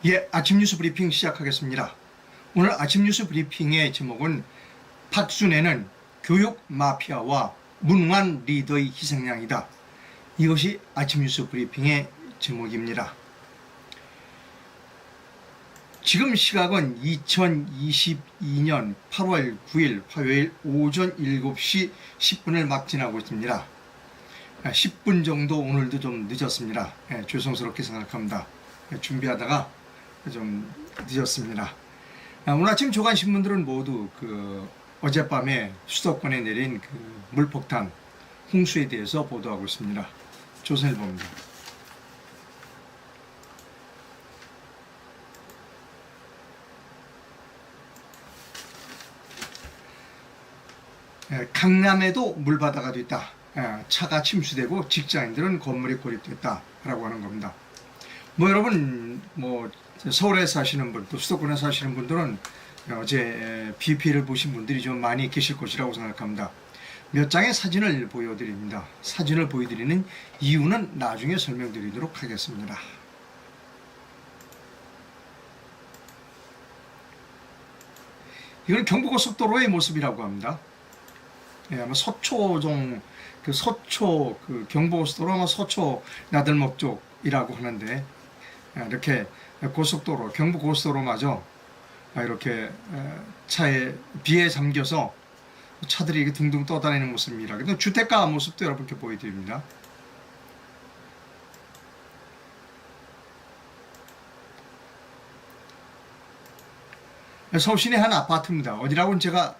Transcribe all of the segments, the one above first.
예, 아침 뉴스 브리핑 시작하겠습니다. 오늘 아침 뉴스 브리핑의 제목은 박순애는 교육 마피아와 무능한 리더의 희생양이다. 이것이 아침 뉴스 브리핑의 제목입니다. 지금 시각은 2022년 8월 9일 화요일 오전 7시 10분을 막 지나고 있습니다. 10분 정도 오늘도 좀 늦었습니다. 죄송스럽게 생각합니다. 준비하다가 좀 늦었습니다. 오늘 아침 조간신문들은 모두 어젯밤에 수도권에 내린 물폭탄, 홍수에 대해서 보도하고 있습니다. 조선일보입니다. 강남에도 물바다가 됐다. 차가 침수되고 직장인들은 건물이 고립됐다라고 하는 겁니다. 여러분 서울에 사시는 분, 또 수도권에 사시는 분들은 어제 비 피해를 보신 분들이 좀 많이 계실 것이라고 생각합니다. 몇 장의 사진을 보여드립니다. 사진을 보여드리는 이유는 나중에 설명드리도록 하겠습니다. 이건 경부고속도로의 모습이라고 합니다. 아마 서초종, 서초, 경부고속도로 아마 서초 나들목 쪽이라고 하는데, 이렇게 고속도로, 경부고속도로마저 이렇게 차에 비에 잠겨서 차들이 이렇게 둥둥 떠다니는 모습입니다. 근데 주택가 모습도 여러분께 보여드립니다. 서울 시내 한 아파트입니다. 어디라고는 제가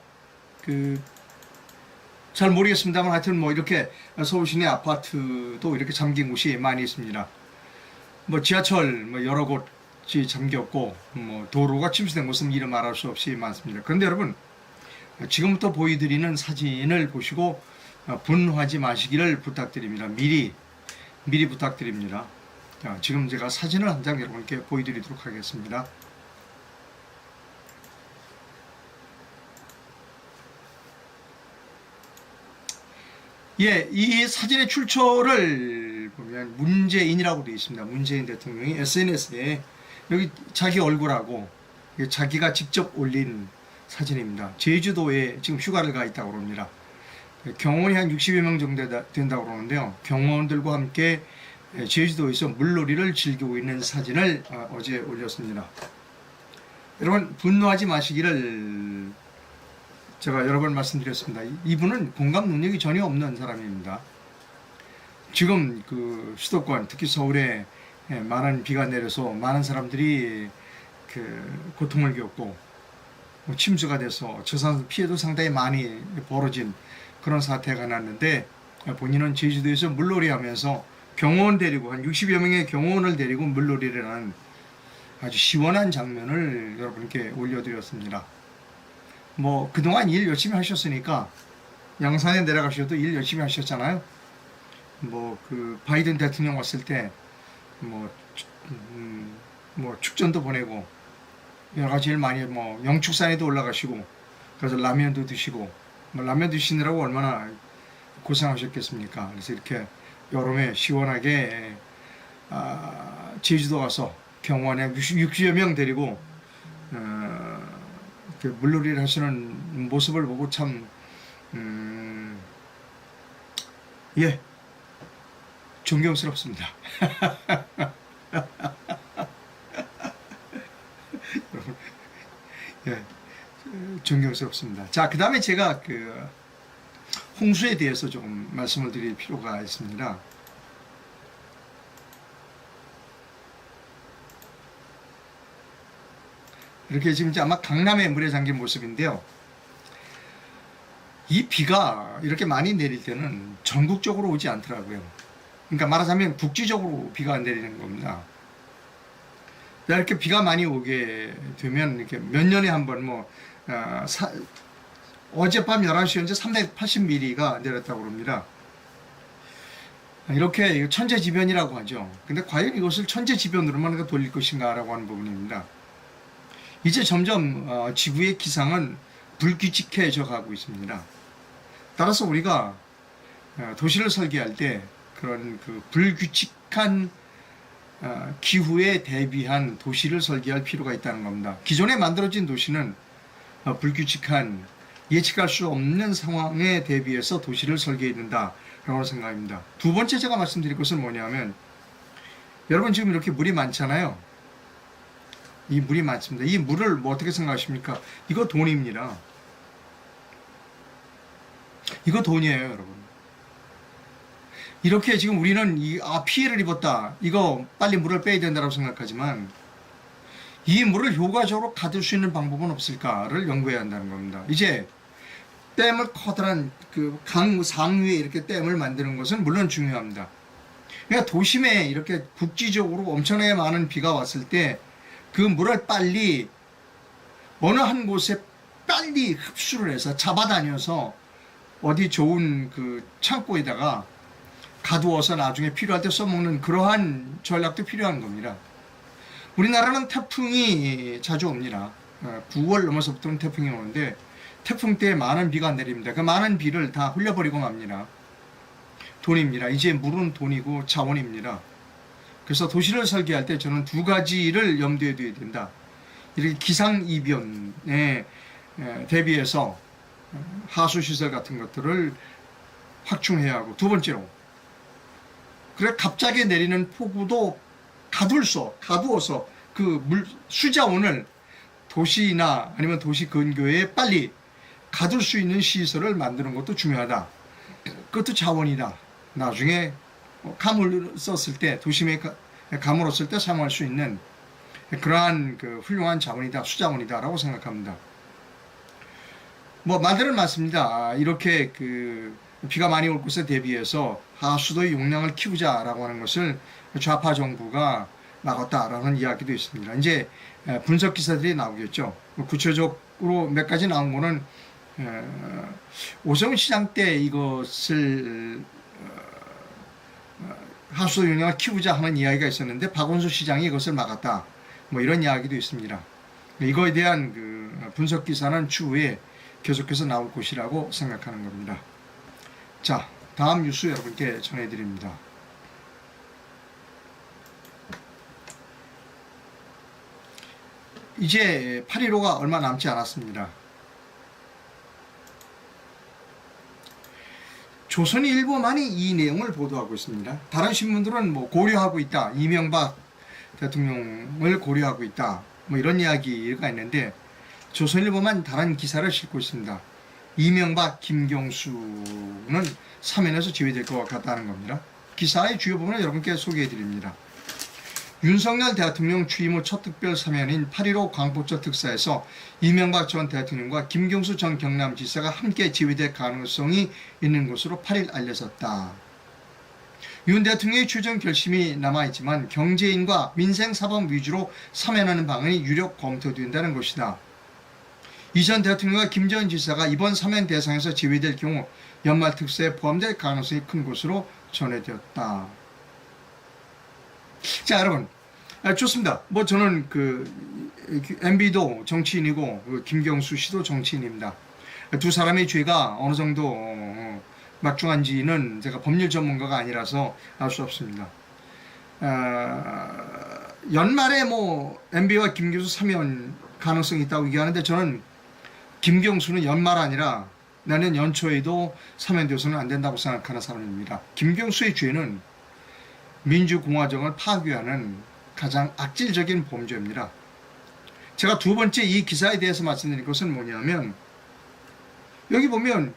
잘 모르겠습니다만 하여튼 이렇게 서울 시내 아파트도 이렇게 잠긴 곳이 많이 있습니다. 지하철 여러 곳이 잠겼고 도로가 침수된 곳은 이름 말할 수 없이 많습니다. 그런데 여러분, 지금부터 보여드리는 사진을 보시고 분노하지 마시기를 부탁드립니다. 미리 부탁드립니다. 자, 지금 제가 사진을 한 장 여러분께 보여드리도록 하겠습니다. 예, 이 사진의 출처를 보면 문재인이라고 되어 있습니다. 문재인 대통령이 SNS에 여기 자기 얼굴하고 자기가 직접 올린 사진입니다. 제주도에 지금 휴가를 가 있다고 합니다. 경호원이 한 60여 명 정도 된다고 그러는데요. 경호원들과 함께 제주도에서 물놀이를 즐기고 있는 사진을 어제 올렸습니다. 여러분, 분노하지 마시기를 제가 여러 번 말씀드렸습니다. 이분은 공감 능력이 전혀 없는 사람입니다. 지금 수도권, 특히 서울에 많은 비가 내려서 많은 사람들이 고통을 겪고 침수가 돼서 저산 피해도 상당히 많이 벌어진 그런 사태가 났는데, 본인은 제주도에서 물놀이 하면서 경호원 데리고 한 60여 명의 경호원을 데리고 물놀이를 하는 아주 시원한 장면을 여러분께 올려드렸습니다. 그동안 일 열심히 하셨으니까 양산에 내려가셔도 일 열심히 하셨잖아요. 바이든 대통령 왔을 때 축전도 보내고 여러 가지 일 많이 영축산에도 올라가시고 그래서 라면도 드시고 라면 드시느라고 얼마나 고생하셨겠습니까. 그래서 이렇게 여름에 시원하게 제주도 가서 경호원에 60여 명 데리고 물놀이를 하시는 모습을 보고 참 존경스럽습니다. 존경스럽습니다. 자, 그 다음에 제가 홍수에 대해서 조금 말씀을 드릴 필요가 있습니다. 이렇게 지금 아마 강남에 물에 잠긴 모습인데요. 이 비가 이렇게 많이 내릴 때는 전국적으로 오지 않더라고요. 그러니까 말하자면 국지적으로 비가 내리는 겁니다. 이렇게 비가 많이 오게 되면 이렇게 몇 년에 한 번 어젯밤 11시 현재 380mm가 내렸다고 합니다. 이렇게 천재지변이라고 하죠. 근데 과연 이것을 천재지변으로만 돌릴 것인가라고 하는 부분입니다. 이제 점점 지구의 기상은 불규칙해져 가고 있습니다. 따라서 우리가 도시를 설계할 때 그런 불규칙한 기후에 대비한 도시를 설계할 필요가 있다는 겁니다. 기존에 만들어진 도시는 불규칙한 예측할 수 없는 상황에 대비해서 도시를 설계해야 된다라고 생각합니다. 두 번째 제가 말씀드릴 것은 뭐냐면 여러분 지금 이렇게 물이 많잖아요. 이 물이 많습니다. 이 물을 뭐 어떻게 생각하십니까? 이거 돈입니다. 이거 돈이에요, 여러분. 이렇게 지금 우리는 피해를 입었다. 이거 빨리 물을 빼야 된다고 생각하지만 이 물을 효과적으로 가둘 수 있는 방법은 없을까를 연구해야 한다는 겁니다. 이제 댐을 커다란 그 강 상류에 이렇게 댐을 만드는 것은 물론 중요합니다. 그러니까 도심에 이렇게 국지적으로 엄청나게 많은 비가 왔을 때 그 물을 빨리 어느 한 곳에 빨리 흡수를 해서 잡아다녀서 어디 좋은 그 창고에다가 가두어서 나중에 필요할 때 써먹는 그러한 전략도 필요한 겁니다. 우리나라는 태풍이 자주 옵니다. 9월 넘어서부터는 태풍이 오는데 태풍 때 많은 비가 내립니다. 그 많은 비를 다 흘려버리고 맙니다. 돈입니다. 이제 물은 돈이고 자원입니다. 그래서 도시를 설계할 때 저는 두 가지를 염두에 둬야 된다. 이렇게 기상이변에 대비해서 하수시설 같은 것들을 확충해야 하고, 두 번째로 그래 갑자기 내리는 폭우도 가두어서 그 수자원을 도시나 아니면 도시 근교에 빨리 가둘 수 있는 시설을 만드는 것도 중요하다. 그것도 자원이다. 나중에 가물을 썼을 때, 도심에 가물을 쓸 때 사용할 수 있는 그러한 그 훌륭한 자원이다, 수자원이다라고 생각합니다. 뭐 말들은 많습니다. 이렇게 그 비가 많이 올 것에 대비해서 하수도의 용량을 키우자라고 하는 것을 좌파 정부가 막았다라는 이야기도 있습니다. 이제 분석 기사들이 나오겠죠. 구체적으로 몇 가지 나온 거는 오세훈 시장 때 이것을 하수도 용량을 키우자 하는 이야기가 있었는데 박원순 시장이 이것을 막았다. 뭐 이런 이야기도 있습니다. 이거에 대한 그 분석 기사는 추후에 계속해서 나올 것이라고 생각하는 겁니다. 자, 다음 뉴스 여러분께 전해드립니다. 이제 8.15가 얼마 남지 않았습니다. 조선일보만이 이 내용을 보도하고 있습니다. 다른 신문들은 뭐 고려하고 있다, 이명박 대통령을 고려하고 있다, 뭐 이런 이야기가 있는데 조선일보만 다른 기사를 싣고 있습니다. 이명박, 김경수는 사면에서 제외될 것 같다는 겁니다. 기사의 주요 부분을 여러분께 소개해드립니다. 윤석열 대통령 취임 후 첫 특별 사면인 8.15 광복절 특사에서 이명박 전 대통령과 김경수 전 경남지사가 함께 제외될 가능성이 있는 것으로 8일 알려졌다. 윤 대통령의 최종 결심이 남아있지만 경제인과 민생사범 위주로 사면하는 방안이 유력 검토된다는 것이다. 이 전 대통령과 김 전 지사가 이번 사면 대상에서 제외될 경우 연말 특사에 포함될 가능성이 큰 것으로 전해졌다. 자, 여러분, 좋습니다. 뭐 저는 그 MB도 정치인이고 그 김경수 씨도 정치인입니다. 두 사람의 죄가 어느 정도 막중한지는 제가 법률 전문가가 아니라서 알 수 없습니다. 연말에 뭐 MB와 김경수 사면 가능성이 있다고 얘기하는데 저는 김경수는 연말 아니라 내년 연초에도 사면되어서는 안 된다고 생각하는 사람입니다. 김경수의 죄는 민주공화정을 파괴하는 가장 악질적인 범죄입니다. 제가 두 번째 이 기사에 대해서 말씀드릴 것은 뭐냐면 여기 보면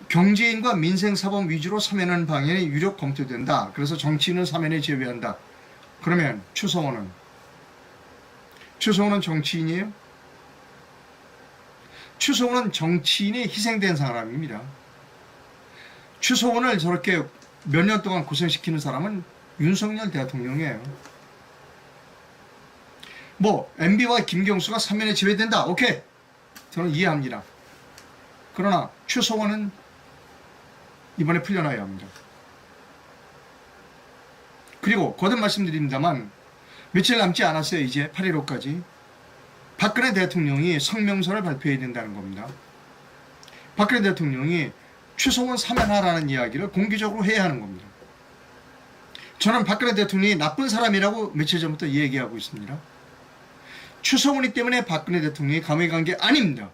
경제인과 민생사범 위주로 사면하는 방향이 유력 검토된다. 그래서 정치인은 사면에 제외한다. 그러면 추성호는 정치인이에요? 추성호는 정치인이 희생된 사람입니다. 추성호를 저렇게 몇 년 동안 고생시키는 사람은 윤석열 대통령이에요. 뭐 MB와 김경수가 사면에 제외된다. 오케이. 저는 이해합니다. 그러나 추성호는 이번에 풀려나야 합니다. 그리고 거듭 말씀드립니다만 며칠 남지 않았어요. 이제 8.15까지. 박근혜 대통령이 성명서를 발표해야 된다는 겁니다. 박근혜 대통령이 추성호 사면하라는 이야기를 공개적으로 해야 하는 겁니다. 저는 박근혜 대통령이 나쁜 사람이라고 며칠 전부터 얘기하고 있습니다. 추성훈이 때문에 박근혜 대통령이 감옥에 간 게 아닙니다.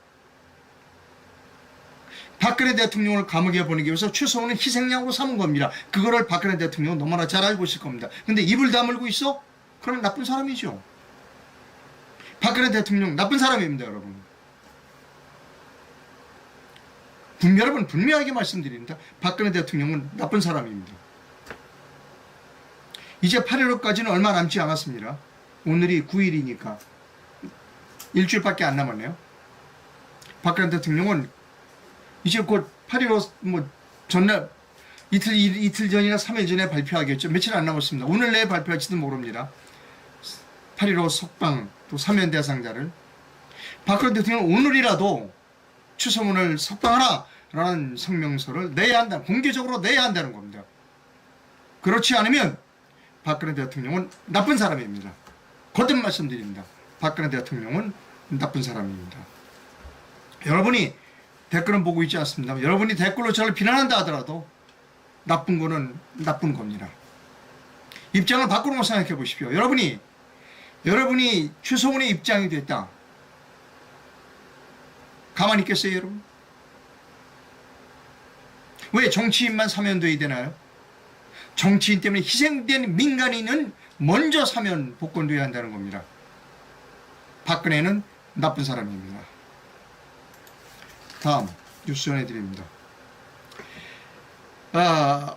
박근혜 대통령을 감옥에 보내기 위해서 추성훈은 희생양으로 삼은 겁니다. 그거를 박근혜 대통령은 너무나 잘 알고 있을 겁니다. 근데 입을 다물고 있어? 그럼 나쁜 사람이죠. 박근혜 대통령 나쁜 사람입니다, 여러분. 여러분 분명하게 말씀드립니다. 박근혜 대통령은 나쁜 사람입니다. 이제 8.15까지는 얼마 남지 않았습니다. 오늘이 9일이니까 일주일밖에 안 남았네요. 박근혜 대통령은 이제 곧 8.15 전날 이틀 전이나 3일 전에 발표하겠죠. 며칠 안 남았습니다. 오늘 내에 발표할지도 모릅니다. 8.15 석방 또 사면 대상자를. 박근혜 대통령은 오늘이라도 추성훈을 석방하라 라는 성명서를 내야 한다. 공개적으로 내야 한다는 겁니다. 그렇지 않으면 박근혜 대통령은 나쁜 사람입니다. 거듭 말씀드립니다. 박근혜 대통령은 나쁜 사람입니다. 여러분이 댓글은 보고 있지 않습니다. 여러분이 댓글로 저를 비난한다 하더라도 나쁜 거는 나쁜 겁니다. 입장을 바꾸는 거 생각해 보십시오. 여러분이 추성훈의 입장이 됐다. 가만히 있겠어요, 여러분? 왜 정치인만 사면돼야 되나요? 정치인 때문에 희생된 민간인은 먼저 사면 복권돼야 한다는 겁니다. 박근혜는 나쁜 사람입니다. 다음 뉴스 전해드립니다.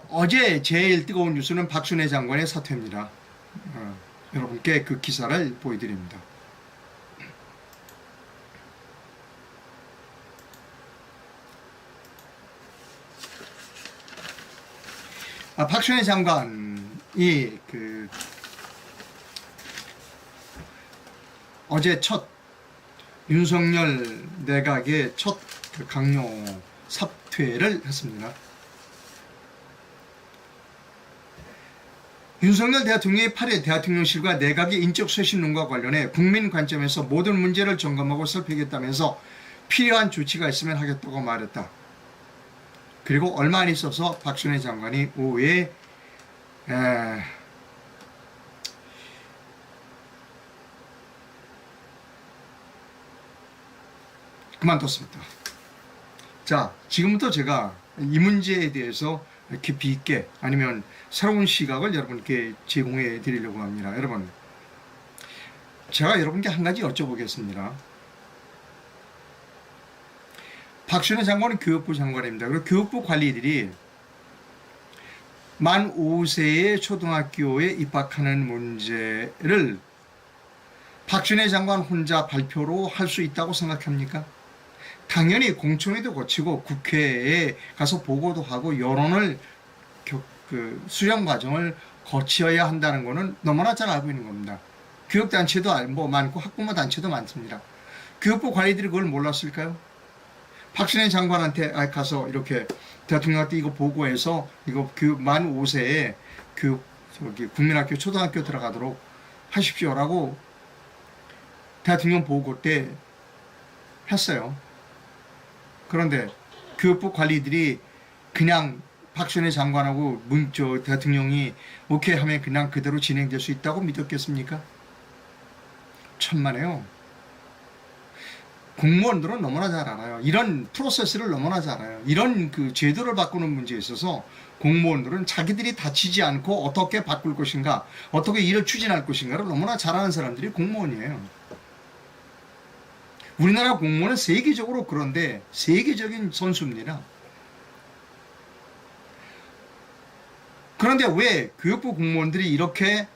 어제 제일 뜨거운 뉴스는 박순애 장관의 사퇴입니다. 여러분께 그 기사를 보여드립니다. 박순애 장관이 어제 첫 윤석열 내각의 첫 강요 사퇴를 했습니다. 윤석열 대통령이 8일 대통령실과 내각의 인적 쇄신론과 관련해 국민 관점에서 모든 문제를 점검하고 살피겠다면서 필요한 조치가 있으면 하겠다고 말했다. 그리고 얼마 안 있어서 박순애 장관이 오후에 그만뒀습니다. 자, 지금부터 제가 이 문제에 대해서 깊이 있게 아니면 새로운 시각을 여러분께 제공해 드리려고 합니다. 여러분, 제가 여러분께 한 가지 여쭤보겠습니다. 박순애 장관은 교육부 장관입니다. 그리고 교육부 관리들이 만 5세의 초등학교에 입학하는 문제를 박순애 장관 혼자 발표로 할 수 있다고 생각합니까? 당연히 공청회도 거치고 국회에 가서 보고도 하고 여론을 수정 과정을 거쳐야 한다는 것은 너무나 잘 알고 있는 겁니다. 교육단체도 많고 학부모 단체도 많습니다. 교육부 관리들이 그걸 몰랐을까요? 박순애 장관한테 가서 이렇게 대통령한테 이거 보고해서 이거 만 5세에 국민학교 초등학교 들어가도록 하십시오라고 대통령 보고 때 했어요. 그런데 교육부 관리들이 그냥 박순애 장관하고 대통령이 오케이 하면 그냥 그대로 진행될 수 있다고 믿었겠습니까? 천만에요. 공무원들은 너무나 잘 알아요. 이런 프로세스를 너무나 잘 알아요. 이런 제도를 바꾸는 문제에 있어서 공무원들은 자기들이 다치지 않고 어떻게 바꿀 것인가, 어떻게 일을 추진할 것인가를 너무나 잘 아는 사람들이 공무원이에요. 우리나라 공무원은 세계적으로 그런데 세계적인 선수입니다. 그런데 왜 교육부 공무원들이 이렇게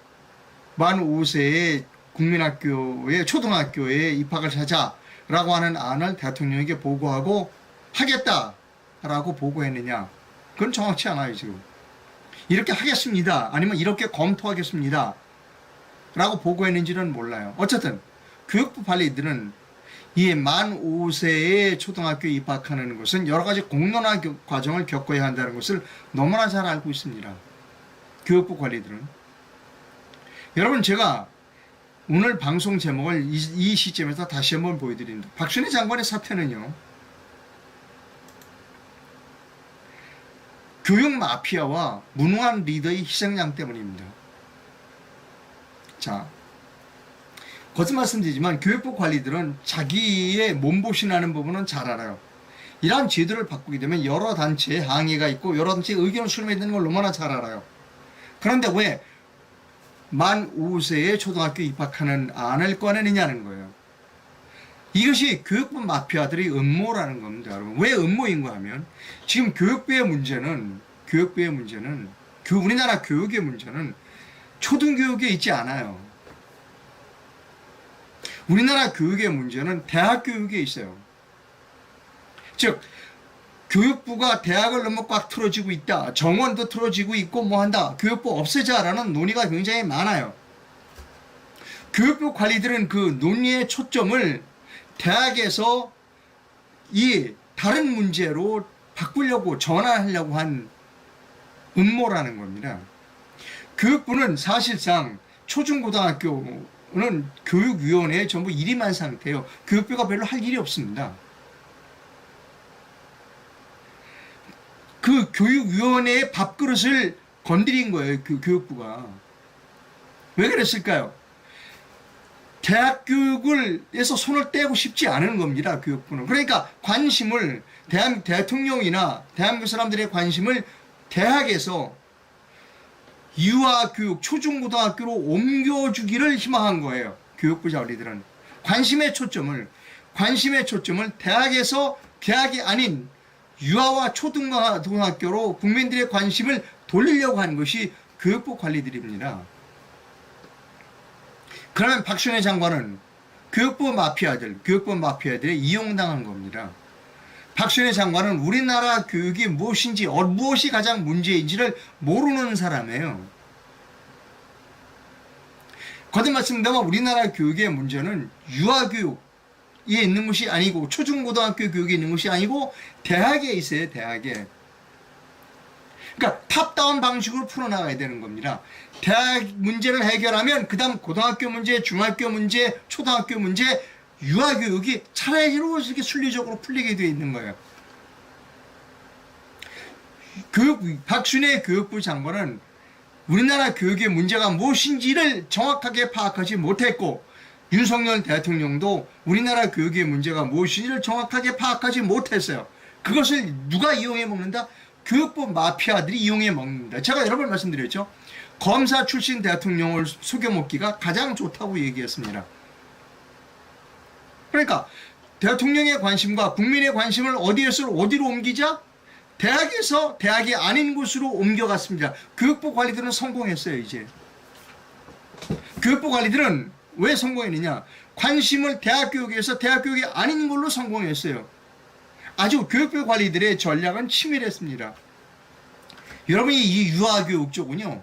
만 5세의 국민학교에 초등학교에 입학을 하자라고 하는 안을 대통령에게 보고하고 하겠다라고 보고했느냐? 그건 정확치 않아요. 지금 이렇게 하겠습니다 아니면 이렇게 검토하겠습니다 라고 보고했는지는 몰라요. 어쨌든 교육부 관리들은 이 만 5세의 초등학교에 입학하는 것은 여러 가지 공론화 과정을 겪어야 한다는 것을 너무나 잘 알고 있습니다. 교육부 관리들은. 여러분, 제가 오늘 방송 제목을 이 시점에서 다시 한번 보여드립니다. 박순애 장관의 사퇴는요, 교육 마피아와 무능한 리더의 희생양 때문입니다. 자, 거듭 말씀드리지만 교육부 관리들은 자기의 몸보신하는 부분은 잘 알아요. 이러한 제도를 바꾸게 되면 여러 단체에 항의가 있고 여러 단체의 의견을 수렴해야 되는 걸 너무나 잘 알아요. 그런데 왜 만 5세에 초등학교 입학하는 안을 꺼내느냐는 거예요. 이것이 교육부 마피아들의 음모라는 겁니다, 여러분. 왜 음모인가 하면 지금 교육부의 문제는 우리나라 교육의 문제는 초등교육에 있지 않아요. 우리나라 교육의 문제는 대학 교육에 있어요. 즉 교육부가 대학을 너무 꽉 틀어지고 있다, 정원도 틀어지고 있고 뭐 한다, 교육부 없애자라는 논의가 굉장히 많아요. 교육부 관리들은 그 논의의 초점을 대학에서 이 다른 문제로 바꾸려고 전환하려고 한 음모라는 겁니다. 교육부는 사실상 초중고등학교는 교육위원회에 전부 일임한 상태예요. 교육부가 별로 할 일이 없습니다. 그 교육위원회의 밥그릇을 건드린 거예요, 그 교육부가. 왜 그랬을까요? 대학 교육에서 손을 떼고 싶지 않은 겁니다, 교육부는. 그러니까 관심을, 대통령이나 대한민국 사람들의 관심을 대학에서 유아교육, 초중고등학교로 옮겨주기를 희망한 거예요, 교육부 관리들은. 관심의 초점을 대학에서 대학이 아닌 유아와 초등학교로 국민들의 관심을 돌리려고 하는 것이 교육부 관리들입니다. 그러면 박순애 장관은 교육부 마피아들에 이용당한 겁니다. 박순애 장관은 우리나라 교육이 무엇인지, 무엇이 가장 문제인지를 모르는 사람이에요. 거듭 말씀드리면 우리나라 교육의 문제는 유아교육에 있는 것이 아니고 초중고등학교 교육에 있는 것이 아니고 대학에 있어요, 대학에. 그러니까 탑다운 방식으로 풀어나가야 되는 겁니다. 대학 문제를 해결하면 그 다음 고등학교 문제, 중학교 문제, 초등학교 문제, 유아교육이 차라리 이렇게 순리적으로 풀리게 되어 있는 거예요. 박순애 교육부 장관은 우리나라 교육의 문제가 무엇인지를 정확하게 파악하지 못했고, 윤석열 대통령도 우리나라 교육의 문제가 무엇인지를 정확하게 파악하지 못했어요. 그것을 누가 이용해 먹는다? 교육부 마피아들이 이용해 먹는다. 제가 여러 번 말씀드렸죠. 검사 출신 대통령을 속여먹기가 가장 좋다고 얘기했습니다. 그러니까 대통령의 관심과 국민의 관심을 어디로 옮기자? 대학에서 대학이 아닌 곳으로 옮겨갔습니다. 교육부 관리들은 성공했어요, 이제. 교육부 관리들은 왜 성공했느냐? 관심을 대학 교육에서 대학 교육이 아닌 걸로 성공했어요. 아주 교육부 관리들의 전략은 치밀했습니다. 여러분이 이 유아교육 쪽은요,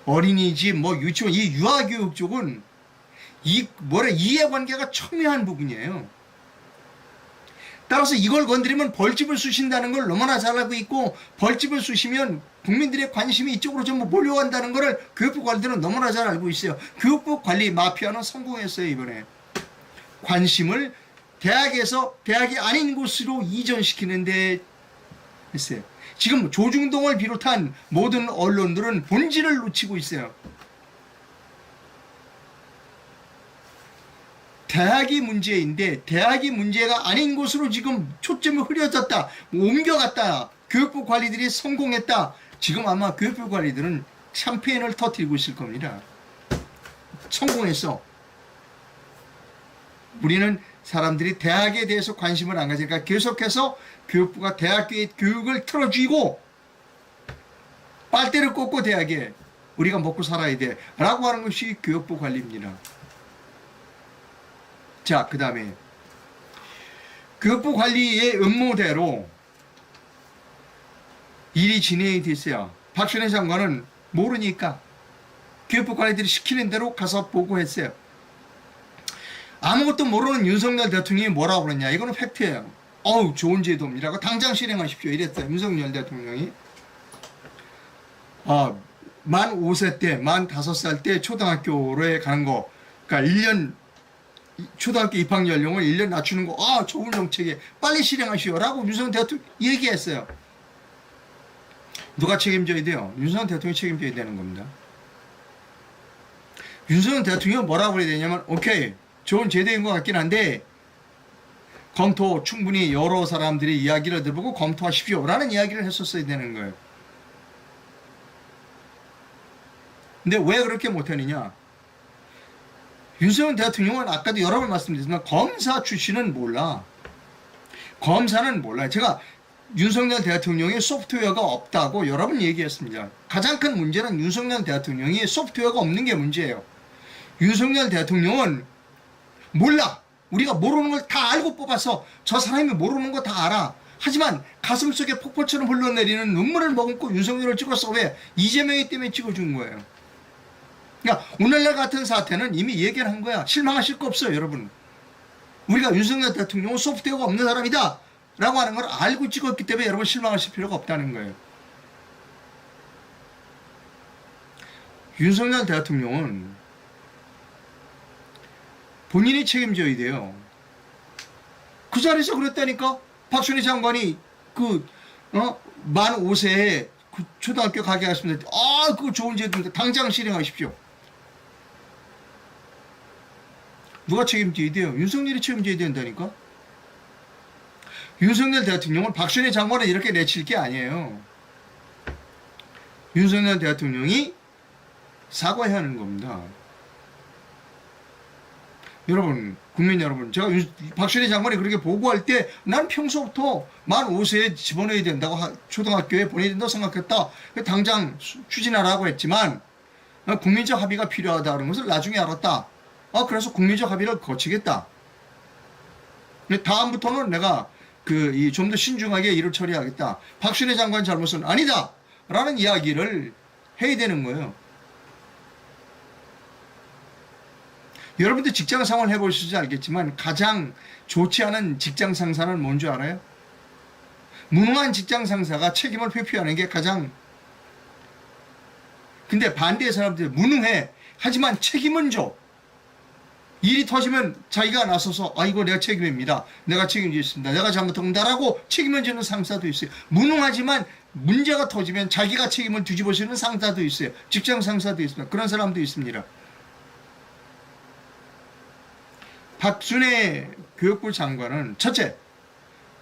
어린이집, 유치원, 이 유아교육 쪽은 이해관계가 첨예한 부분이에요. 따라서 이걸 건드리면 벌집을 쑤신다는 걸 너무나 잘 알고 있고, 벌집을 쑤시면 국민들의 관심이 이쪽으로 전부 몰려간다는 것을 교육부 관리들은 너무나 잘 알고 있어요. 교육부 관리 마피아는 성공했어요, 이번에. 관심을 대학에서 대학이 아닌 곳으로 이전시키는데 했어요. 지금 조중동을 비롯한 모든 언론들은 본질을 놓치고 있어요. 대학이 문제인데 대학이 문제가 아닌 곳으로 지금 초점이 흐려졌다, 옮겨갔다, 교육부 관리들이 성공했다. 지금 아마 교육부 관리들은 샴페인을 터뜨리고 있을 겁니다. 성공했어. 우리는 사람들이 대학에 대해서 관심을 안 가지니까 계속해서 교육부가 대학교의 교육을 틀어주고 빨대를 꽂고 대학에 우리가 먹고 살아야 돼 라고 하는 것이 교육부 관리입니다. 자, 그 다음에 교육부 관리의 음모대로 일이 진행이 됐어요. 박순애 장관은 모르니까 교육부 관리들이 시키는 대로 가서 보고했어요. 아무것도 모르는 윤석열 대통령이 뭐라고 그랬냐? 이거는 팩트예요. 좋은 제도입니다. 당장 실행하십시오. 이랬어요, 윤석열 대통령이. 만 5세 때, 만 5살 때 초등학교에 가는 거, 그러니까 1년 초등학교 입학 연령을 1년 낮추는 거, 좋은 정책에 빨리 실행하시오라고 윤석열 대통령 얘기했어요. 누가 책임져야 돼요? 윤석열 대통령이 책임져야 되는 겁니다. 윤석열 대통령은 뭐라고 그래야 되냐면, 오케이, 좋은 제도인 것 같긴 한데, 검토 충분히 여러 사람들이 이야기를 들어보고 검토하십시오라는 이야기를 했었어야 되는 거예요. 근데 왜 그렇게 못하느냐? 윤석열 대통령은 아까도 여러 번 말씀드렸지만 검사 출신은 몰라. 검사는 몰라요. 제가 윤석열 대통령이 소프트웨어가 없다고 여러 번 얘기했습니다. 가장 큰 문제는 윤석열 대통령이 소프트웨어가 없는 게 문제예요. 윤석열 대통령은 몰라. 우리가 모르는 걸 다 알고 뽑아서 저 사람이 모르는 거 다 알아. 하지만 가슴속에 폭포처럼 흘러내리는 눈물을 머금고 윤석열을 찍었어. 왜? 이재명이 때문에 찍어준 거예요. 그러니까 오늘날 같은 사태는 이미 얘기를 한 거야. 실망하실 거 없어요, 여러분. 우리가 윤석열 대통령은 소프트웨어가 없는 사람이다 라고 하는 걸 알고 찍었기 때문에 여러분 실망하실 필요가 없다는 거예요. 윤석열 대통령은 본인이 책임져야 돼요. 그 자리에서 그랬다니까. 박순희 장관이 만 5세에 그 초등학교 가게 하셨는데, 그거 좋은 제도인데 당장 실행하십시오. 누가 책임져야 돼요? 윤석열이 책임져야 된다니까. 윤석열 대통령은 박순희 장관을 이렇게 내칠 게 아니에요. 윤석열 대통령이 사과해야 하는 겁니다. 여러분, 국민 여러분, 제가 박순희 장관이 그렇게 보고할 때 난 평소부터 만 5세에 집어넣어야 된다고, 초등학교에 보내야 된다고 생각했다. 당장 추진하라고 했지만 국민적 합의가 필요하다는 것을 나중에 알았다. 그래서 국민적 합의를 거치겠다. 다음부터는 내가 좀 더 신중하게 일을 처리하겠다. 박순희 장관 잘못은 아니다 라는 이야기를 해야 되는 거예요. 여러분들 직장 생활 해보시지 알겠지만 가장 좋지 않은 직장 상사는 뭔지 알아요? 무능한 직장 상사가 책임을 회피하는 게 가장. 근데 반대의 사람들이 무능해. 하지만 책임은 줘. 일이 터지면 자기가 나서서 이거 내가 책임입니다. 내가 책임지겠습니다. 내가 잘못한다라고 책임을 지는 상사도 있어요. 무능하지만 문제가 터지면 자기가 책임을 뒤집어쓰는 상사도 있어요. 직장 상사도 있습니다. 그런 사람도 있습니다. 박순애 교육부 장관은 첫째,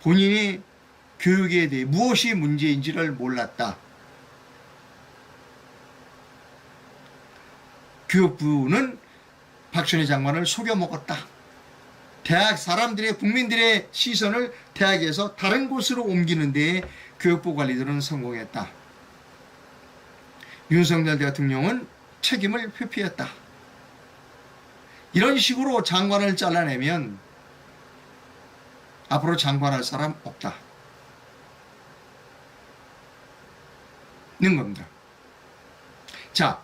본인이 교육에 대해 무엇이 문제인지를 몰랐다. 교육부는 박순애 장관을 속여먹었다. 대학 사람들의, 국민들의 시선을 대학에서 다른 곳으로 옮기는 데에 교육부 관리들은 성공했다. 윤석열 대통령은 책임을 회피했다. 이런 식으로 장관을 잘라내면 앞으로 장관할 사람 없다. 는 겁니다. 자,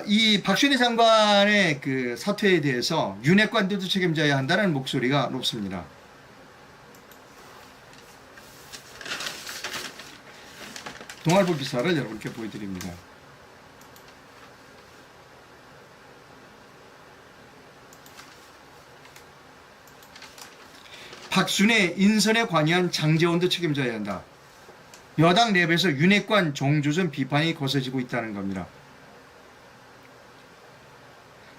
이 박순희 장관의 그 사퇴에 대해서 윤핵관들도 책임져야 한다는 목소리가 높습니다. 동아일보 기사를 여러분께 보여드립니다. 박순애 인선에 관여한 장제원도 책임져야 한다. 여당 내부에서 윤핵관 정조준 비판이 거세지고 있다는 겁니다.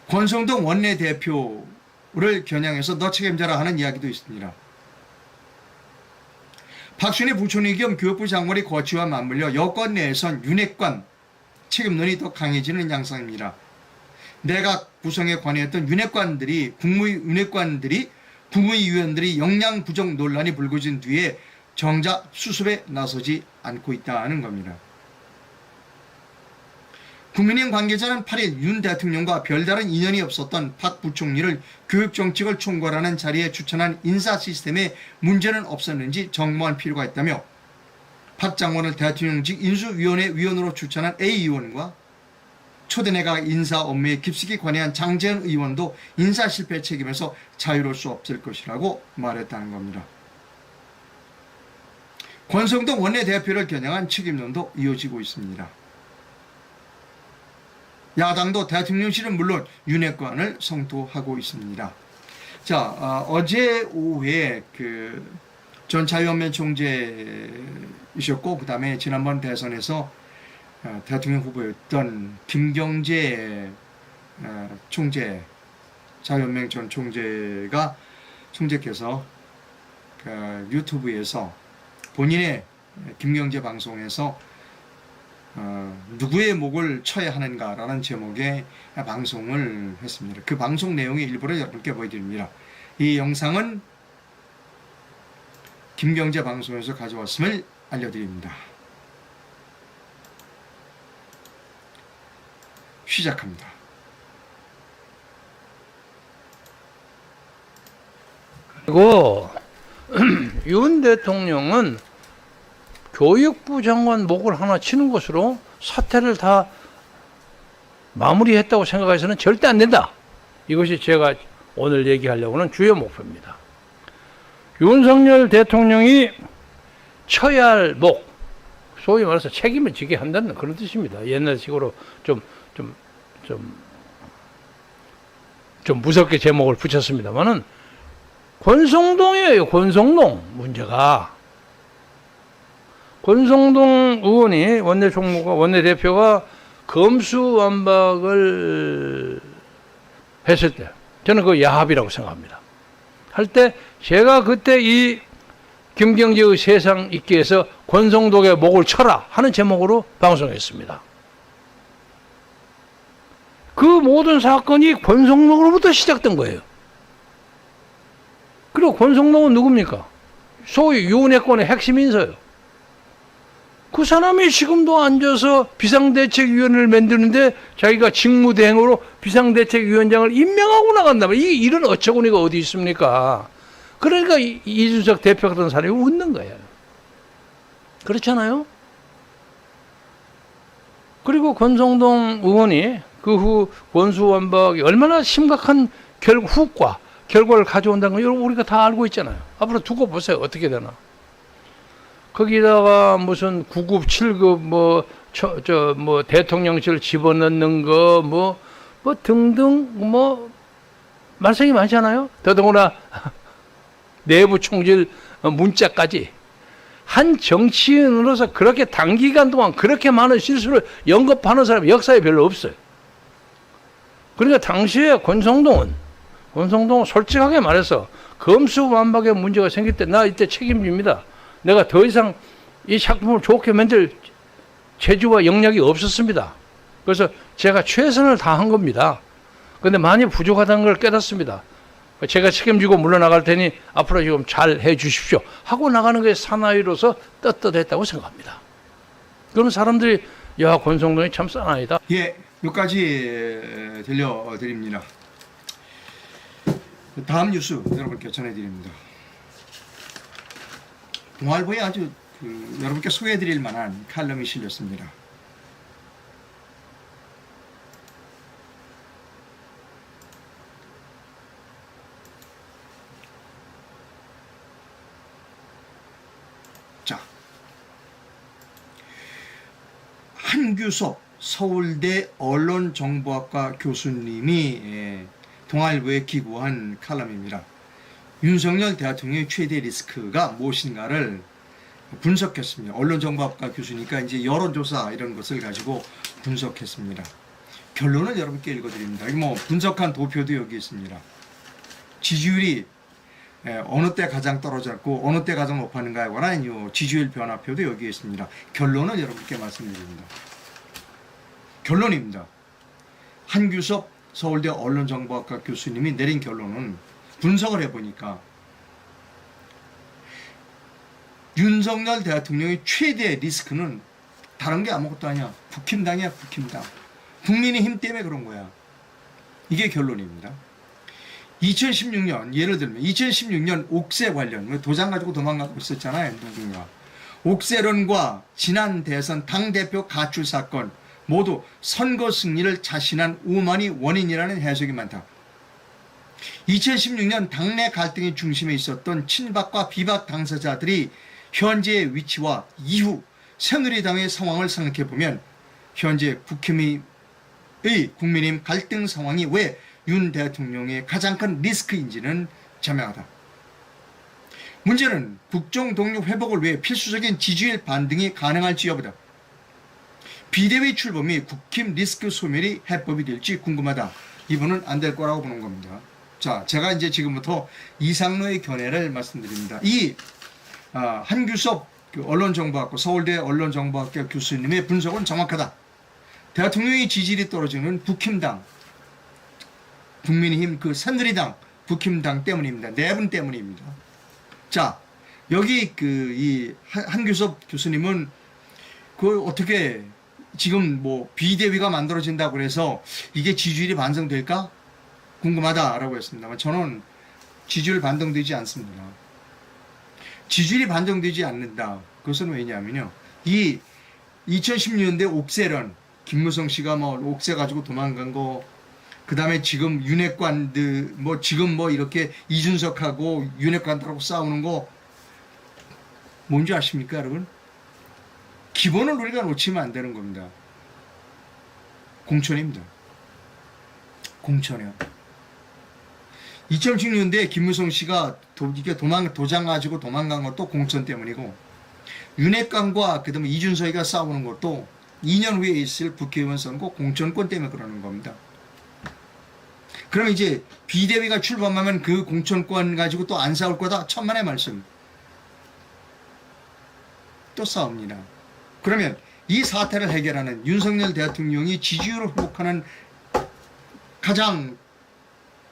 권성동 원내대표를 겨냥해서 너 책임져라 하는 이야기도 있습니다. 박순애 부총리 겸 교육부 장관의 거취와 맞물려 여권 내에선 윤핵관 책임론이 더 강해지는 양상입니다. 내각 구성에 관여했던 국무위원들이 역량 부정 논란이 불거진 뒤에 정작 수습에 나서지 않고 있다는 겁니다. 국민의힘 관계자는 8일 윤 대통령과 별다른 인연이 없었던 박 부총리를 교육정책을 총괄하는 자리에 추천한 인사 시스템에 문제는 없었는지 점검할 필요가 있다며, 박 장관을 대통령직 인수위원회 위원으로 추천한 A 의원과 초대내각 인사 업무에 깊숙이 관여한 장재현 의원도 인사 실패 책임에서 자유로울 수 없을 것이라고 말했다는 겁니다. 권성동 원내대표를 겨냥한 책임론도 이어지고 있습니다. 야당도 대통령실은 물론 윤핵관을 성토하고 있습니다. 자, 어제 오후에 전 자유연맹 총재이셨고, 그 다음에 지난번 대선에서 대통령 후보였던 김경재 총재, 자유연맹 전 총재께서 유튜브에서 본인의 김경재 방송에서 누구의 목을 쳐야 하는가라는 제목의 방송을 했습니다. 그 방송 내용의 일부를 여러분께 보여드립니다. 이 영상은 김경재 방송에서 가져왔음을 알려드립니다. 시작합니다. 그리고 윤 대통령은 교육부 장관 목을 하나 치는 것으로 사태를 다 마무리했다고 생각해서는 절대 안 된다. 이것이 제가 오늘 얘기하려고 하는 주요 목표입니다. 윤석열 대통령이 쳐야 할 목, 소위 말해서 책임을 지게 한다는 그런 뜻입니다. 옛날식으로 좀 무섭게 제목을 붙였습니다만은 권성동이에요. 권성동 문제가. 권성동 의원이 원내대표가 검수완박을 했을 때 저는 그거 야합이라고 생각합니다. 할 때 제가 그때 이 김경재의 세상 있기에서 권성동의 목을 쳐라 하는 제목으로 방송했습니다. 그 모든 사건이 권성동으로부터 시작된 거예요. 그리고 권성동은 누굽니까? 소위 윤핵관의 핵심 인사예요. 그 사람이 지금도 앉아서 비상대책위원회를 만드는데 자기가 직무대행으로 비상대책위원장을 임명하고 나간다면 이 이런 어처구니가 어디 있습니까? 그러니까 이준석 대표 같은 사람이 웃는 거예요. 그렇잖아요? 그리고 권성동 의원이 그 후 권수완박이 얼마나 심각한 결과를 가져온다는 걸 여러분 우리가 다 알고 있잖아요. 앞으로 두고 보세요. 어떻게 되나. 거기다가 무슨 9급, 7급 뭐 대통령실 집어넣는 거 뭐 등등 말썽이 많잖아요. 더더구나 내부 총질 문자까지 한 정치인으로서 그렇게 단기간 동안 그렇게 많은 실수를 연급하는 사람이 역사에 별로 없어요. 그러니까 당시에 권성동은 솔직하게 말해서 검수완박에 문제가 생길 때 나 이때 책임집니다. 내가 더 이상 이 작품을 좋게 만들 재주와 역량이 없었습니다. 그래서 제가 최선을 다한 겁니다. 그런데 많이 부족하다는 걸 깨닫습니다. 제가 책임지고 물러나갈 테니 앞으로 좀 잘 해주십시오 하고 나가는 게 사나이로서 떳떳했다고 생각합니다. 그런 사람들이 야 권성동이 참 사나이다. 예, 여기까지 들려드립니다. 다음 뉴스 여러분께 전해드립니다. 동아일보에 아주 여러분께 소개해드릴 만한 칼럼이 실렸습니다. 자, 한규섭 서울대 언론정보학과 교수님이 동아일보에 기고한 칼럼입니다. 윤석열 대통령의 최대 리스크가 무엇인가를 분석했습니다. 언론정보학과 교수니까 이제 여론조사 이런 것을 가지고 분석했습니다. 결론을 여러분께 읽어드립니다. 분석한 도표도 여기 있습니다. 지지율이 어느 때 가장 떨어졌고 어느 때 가장 높았는가에 관한 지지율 변화표도 여기 있습니다. 결론을 여러분께 말씀드립니다. 결론입니다. 한규섭 서울대 언론정보학과 교수님이 내린 결론은 분석을 해보니까 윤석열 대통령의 최대 리스크는 다른 게 아무것도 아니야. 국힘당이야, 국힘당. 국민의힘 때문에 그런 거야. 이게 결론입니다. 2016년, 예를 들면 2016년 옥새 관련, 도장 가지고 도망가고 있었잖아요, 누군가. 옥새론과 지난 대선 당대표 가출 사건, 모두 선거 승리를 자신한 오만이 원인이라는 해석이 많다. 2016년 당내 갈등의 중심에 있었던 친박과 비박 당사자들이 현재의 위치와 이후 새누리당의 상황을 생각해보면 현재 국힘이 국민의힘 갈등 상황이 왜 윤 대통령의 가장 큰 리스크인지는 자명하다. 문제는 국정 동력 회복을 위해 필수적인 지지율 반등이 가능할지 여부다. 비대위 출범 및 국힘 리스크 소멸이 해법이 될지 궁금하다. 이분은 안 될 거라고 보는 겁니다. 자, 제가 이제 지금부터 이상로의 견해를 말씀드립니다. 한규섭 언론정보학과 서울대 언론정보학과 교수님의 분석은 정확하다. 대통령의 지지율이 떨어지는 국힘당, 국민의힘 새누리당, 국힘당 때문입니다. 내분 때문입니다. 자, 여기 이 한규섭 교수님은 어떻게 지금 비대위가 만들어진다고 그래서 이게 지지율이 반성될까? 궁금하다라고 했습니다만 저는 지지율 반등되지 않습니다. 지지율이 반등되지 않는다. 그것은 왜냐하면요. 이 2010년대 옥세론, 김무성 씨가 옥세 가지고 도망간 거, 그 다음에 지금 윤핵관들, 지금 이렇게 이준석하고 윤핵관들하고 싸우는 거, 뭔지 아십니까, 여러분? 기본을 우리가 놓치면 안 되는 겁니다. 공천입니다. 공천이요. 2010년대에 김무성 씨가 도장 가지고 도망간 것도 공천 때문이고, 윤핵관과 그 다음에 이준석이가 싸우는 것도 2년 후에 있을 국회의원 선거 공천권 때문에 그러는 겁니다. 그럼 이제 비대위가 출범하면 그 공천권 가지고 또 안 싸울 거다? 천만의 말씀. 또 싸웁니다. 그러면 이 사태를 해결하는 윤석열 대통령이 지지율을 회복하는 가장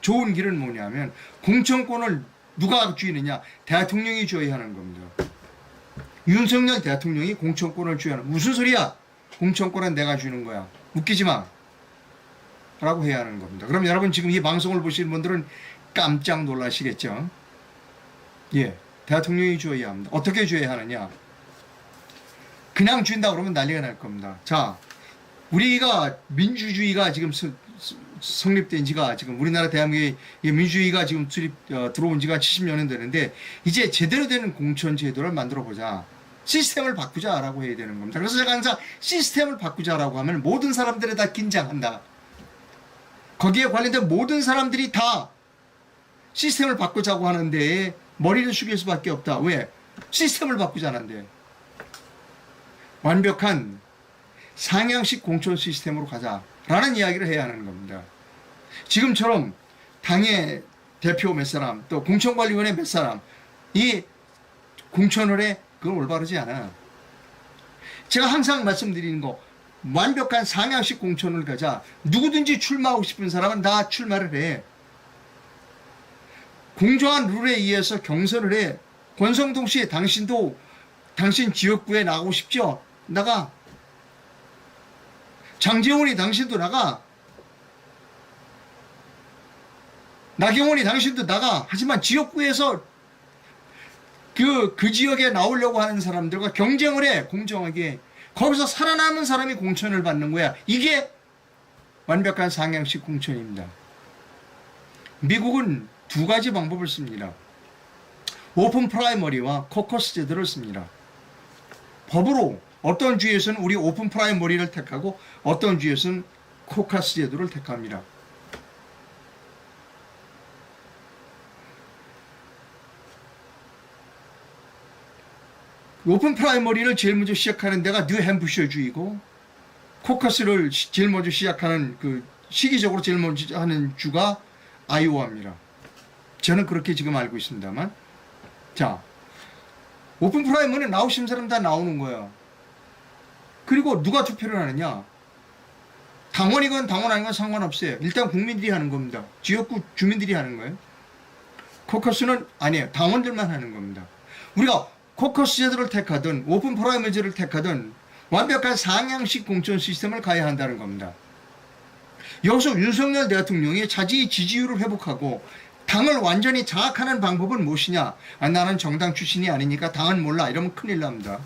좋은 길은 뭐냐면 공천권을 누가 쥐느냐? 대통령이 쥐어야 하는 겁니다. 윤석열 대통령이 공천권을 쥐어야 하는. 무슨 소리야? 공천권은 내가 주는 거야. 웃기지 마. 라고 해야 하는 겁니다. 그럼 여러분 지금 이 방송을 보시는 분들은 깜짝 놀라시겠죠? 예, 대통령이 쥐어야 합니다. 어떻게 쥐어야 하느냐? 그냥 쥔다 그러면 난리가 날 겁니다. 자, 우리가 민주주의가 지금 성립된 지가 지금 우리나라 대한민국의 민주주의가 지금 들어온 지가 70년은 되는데 이제 제대로 되는 공천 제도를 만들어 보자. 시스템을 바꾸자라고 해야 되는 겁니다. 그래서 제가 항상 시스템을 바꾸자라고 하면 모든 사람들이 다 긴장한다. 거기에 관련된 모든 사람들이 다 시스템을 바꾸자고 하는데 머리를 숙일 수밖에 없다. 왜? 시스템을 바꾸자는데. 완벽한 상향식 공천 시스템으로 가자라는 이야기를 해야 하는 겁니다. 지금처럼 당의 대표 몇 사람 또 공천관리위원회 몇 사람 이 공천을 해 그건 올바르지 않아. 제가 항상 말씀드리는 거 완벽한 상향식 공천을 가자. 누구든지 출마하고 싶은 사람은 다 출마를 해. 공정한 룰에 의해서 경선을 해. 권성동 씨 당신도 당신 지역구에 나가고 싶죠? 나가. 장재원이 당신도 나가. 나경원이 당신도 나가. 하지만 지역구에서 그 지역에 나오려고 하는 사람들과 경쟁을 해. 공정하게. 거기서 살아남은 사람이 공천을 받는 거야. 이게 완벽한 상향식 공천입니다. 미국은 두 가지 방법을 씁니다. 오픈 프라이머리와 코커스 제도를 씁니다. 법으로 어떤 주에서는 우리 오픈 프라이머리를 택하고 어떤 주에서는 코커스 제도를 택합니다. 오픈 프라이머리를 제일 먼저 시작하는 데가 뉴햄프셔 주이고 코커스를 제일 먼저 시작하는 시기적으로 제일 먼저 하는 주가 아이오와입니다. 저는 그렇게 지금 알고 있습니다만. 자, 오픈 프라이머리는 나오고 싶은 사람 다 나오는 거예요. 그리고 누가 투표를 하느냐? 당원이건 당원 아니건 상관없어요. 일단 국민들이 하는 겁니다. 지역구 주민들이 하는 거예요. 코커스는 아니에요. 당원들만 하는 겁니다. 우리가 코커스 제도를 택하든 오픈 프라이머리를 택하든 완벽한 상향식 공천 시스템을 가야 한다는 겁니다. 여기서 윤석열 대통령이 자기 지지율을 회복하고 당을 완전히 장악하는 방법은 무엇이냐? 나는 정당 출신이 아니니까 당은 몰라. 이러면 큰일 납니다.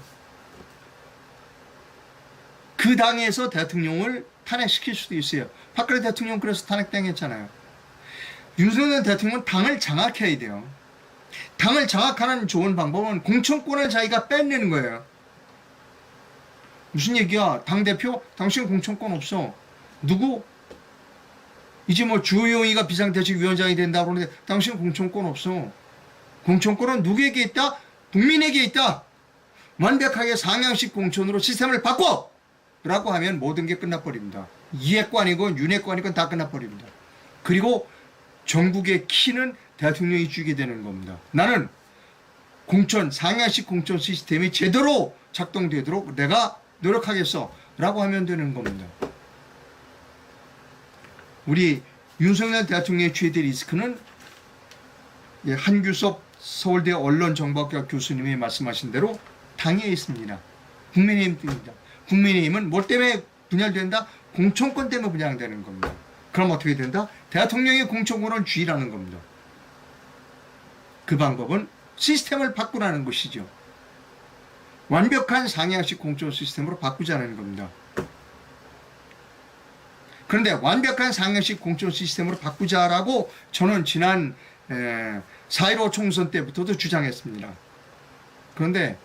그 당에서 대통령을 탄핵시킬 수도 있어요. 박근혜 대통령 그래서 탄핵당했잖아요. 윤석열 대통령은 당을 장악해야 돼요. 당을 장악하는 좋은 방법은 공천권을 자기가 뺏는 거예요. 무슨 얘기야? 당대표? 당신 공천권 없어. 누구? 이제 뭐 주호영이가 비상대책위원장이 된다고 그러는데 당신 공천권 없어. 공천권은 누구에게 있다? 국민에게 있다. 완벽하게 상향식 공천으로 시스템을 바꿔! 라고 하면 모든 게 끝나버립니다. 이해관이건 윤회관이건 다 끝나버립니다. 그리고 전국의 키는 대통령이 쥐게 되는 겁니다. 나는 공천, 상향식 공천 시스템이 제대로 작동되도록 내가 노력하겠어. 라고 하면 되는 겁니다. 우리 윤석열 대통령의 최대 리스크는 한규섭 서울대 언론정보학과 교수님이 말씀하신 대로 당에 있습니다. 국민의힘 때문입니다. 국민의힘은 뭐 때문에 분열된다? 공천권 때문에 분열되는 겁니다. 그럼 어떻게 된다? 대통령의 공천권을 쥐라는 겁니다. 그 방법은 시스템을 바꾸라는 것이죠. 완벽한 상향식 공천 시스템으로 바꾸자는 겁니다. 그런데 완벽한 상향식 공천 시스템으로 바꾸자라고 저는 지난 4.15 총선 때부터도 주장했습니다. 그런데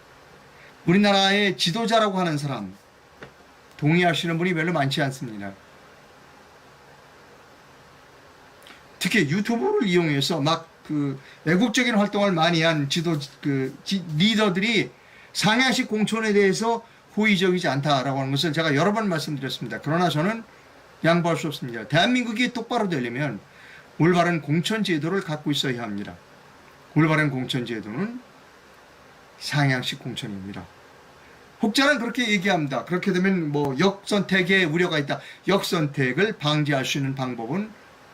우리나라의 지도자라고 하는 사람 동의하시는 분이 별로 많지 않습니다. 특히 유튜브를 이용해서 막 애국적인 활동을 많이 한 리더들이 상향식 공천에 대해서 호의적이지 않다라고 하는 것을 제가 여러 번 말씀드렸습니다. 그러나 저는 양보할 수 없습니다. 대한민국이 똑바로 되려면 올바른 공천 제도를 갖고 있어야 합니다. 올바른 공천 제도는 상향식 공천입니다. 혹자는 그렇게 얘기합니다. 그렇게 되면 뭐 역선택에 우려가 있다. 역선택을 방지할 수 있는 방법은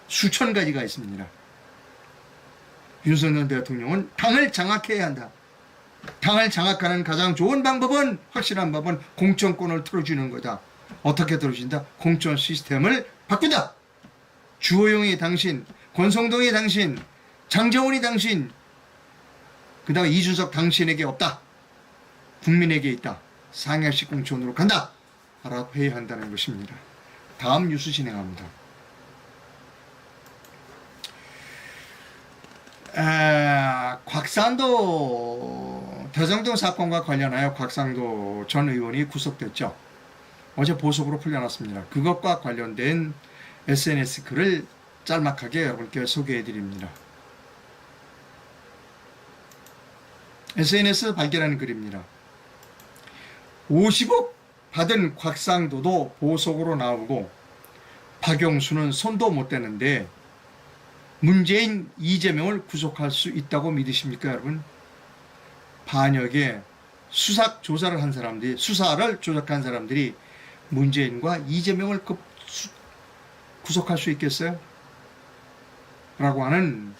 수천 가지가 있습니다. 윤석열 대통령은 당을 장악해야 한다. 당을 장악하는 가장 좋은 방법은, 확실한 방법은 공천권을 틀어주는 거다. 어떻게 틀어준다? 공천 시스템을 바꾼다. 주호영이 당신, 권성동이 당신, 장정훈이 당신, 그 다음에 이준석 당신에게 없다. 국민에게 있다. 상향식 공천으로 간다. 라고 해야 한다는 것입니다. 다음 뉴스 진행합니다. 곽상도 대장동 사건과 관련하여 곽상도 전 의원이 구속됐죠. 어제 보석으로 풀려났습니다. 그것과 관련된 SNS 글을 짤막하게 여러분께 소개해 드립니다. SNS 발견한 글입니다. 50억 받은 곽상도도 보석으로 나오고 박영수는 손도 못 대는데 문재인 이재명을 구속할 수 있다고 믿으십니까, 여러분? 반역에 수사 조작을 한 사람들이 문재인과 이재명을 구속할 수 있겠어요? 라고 하는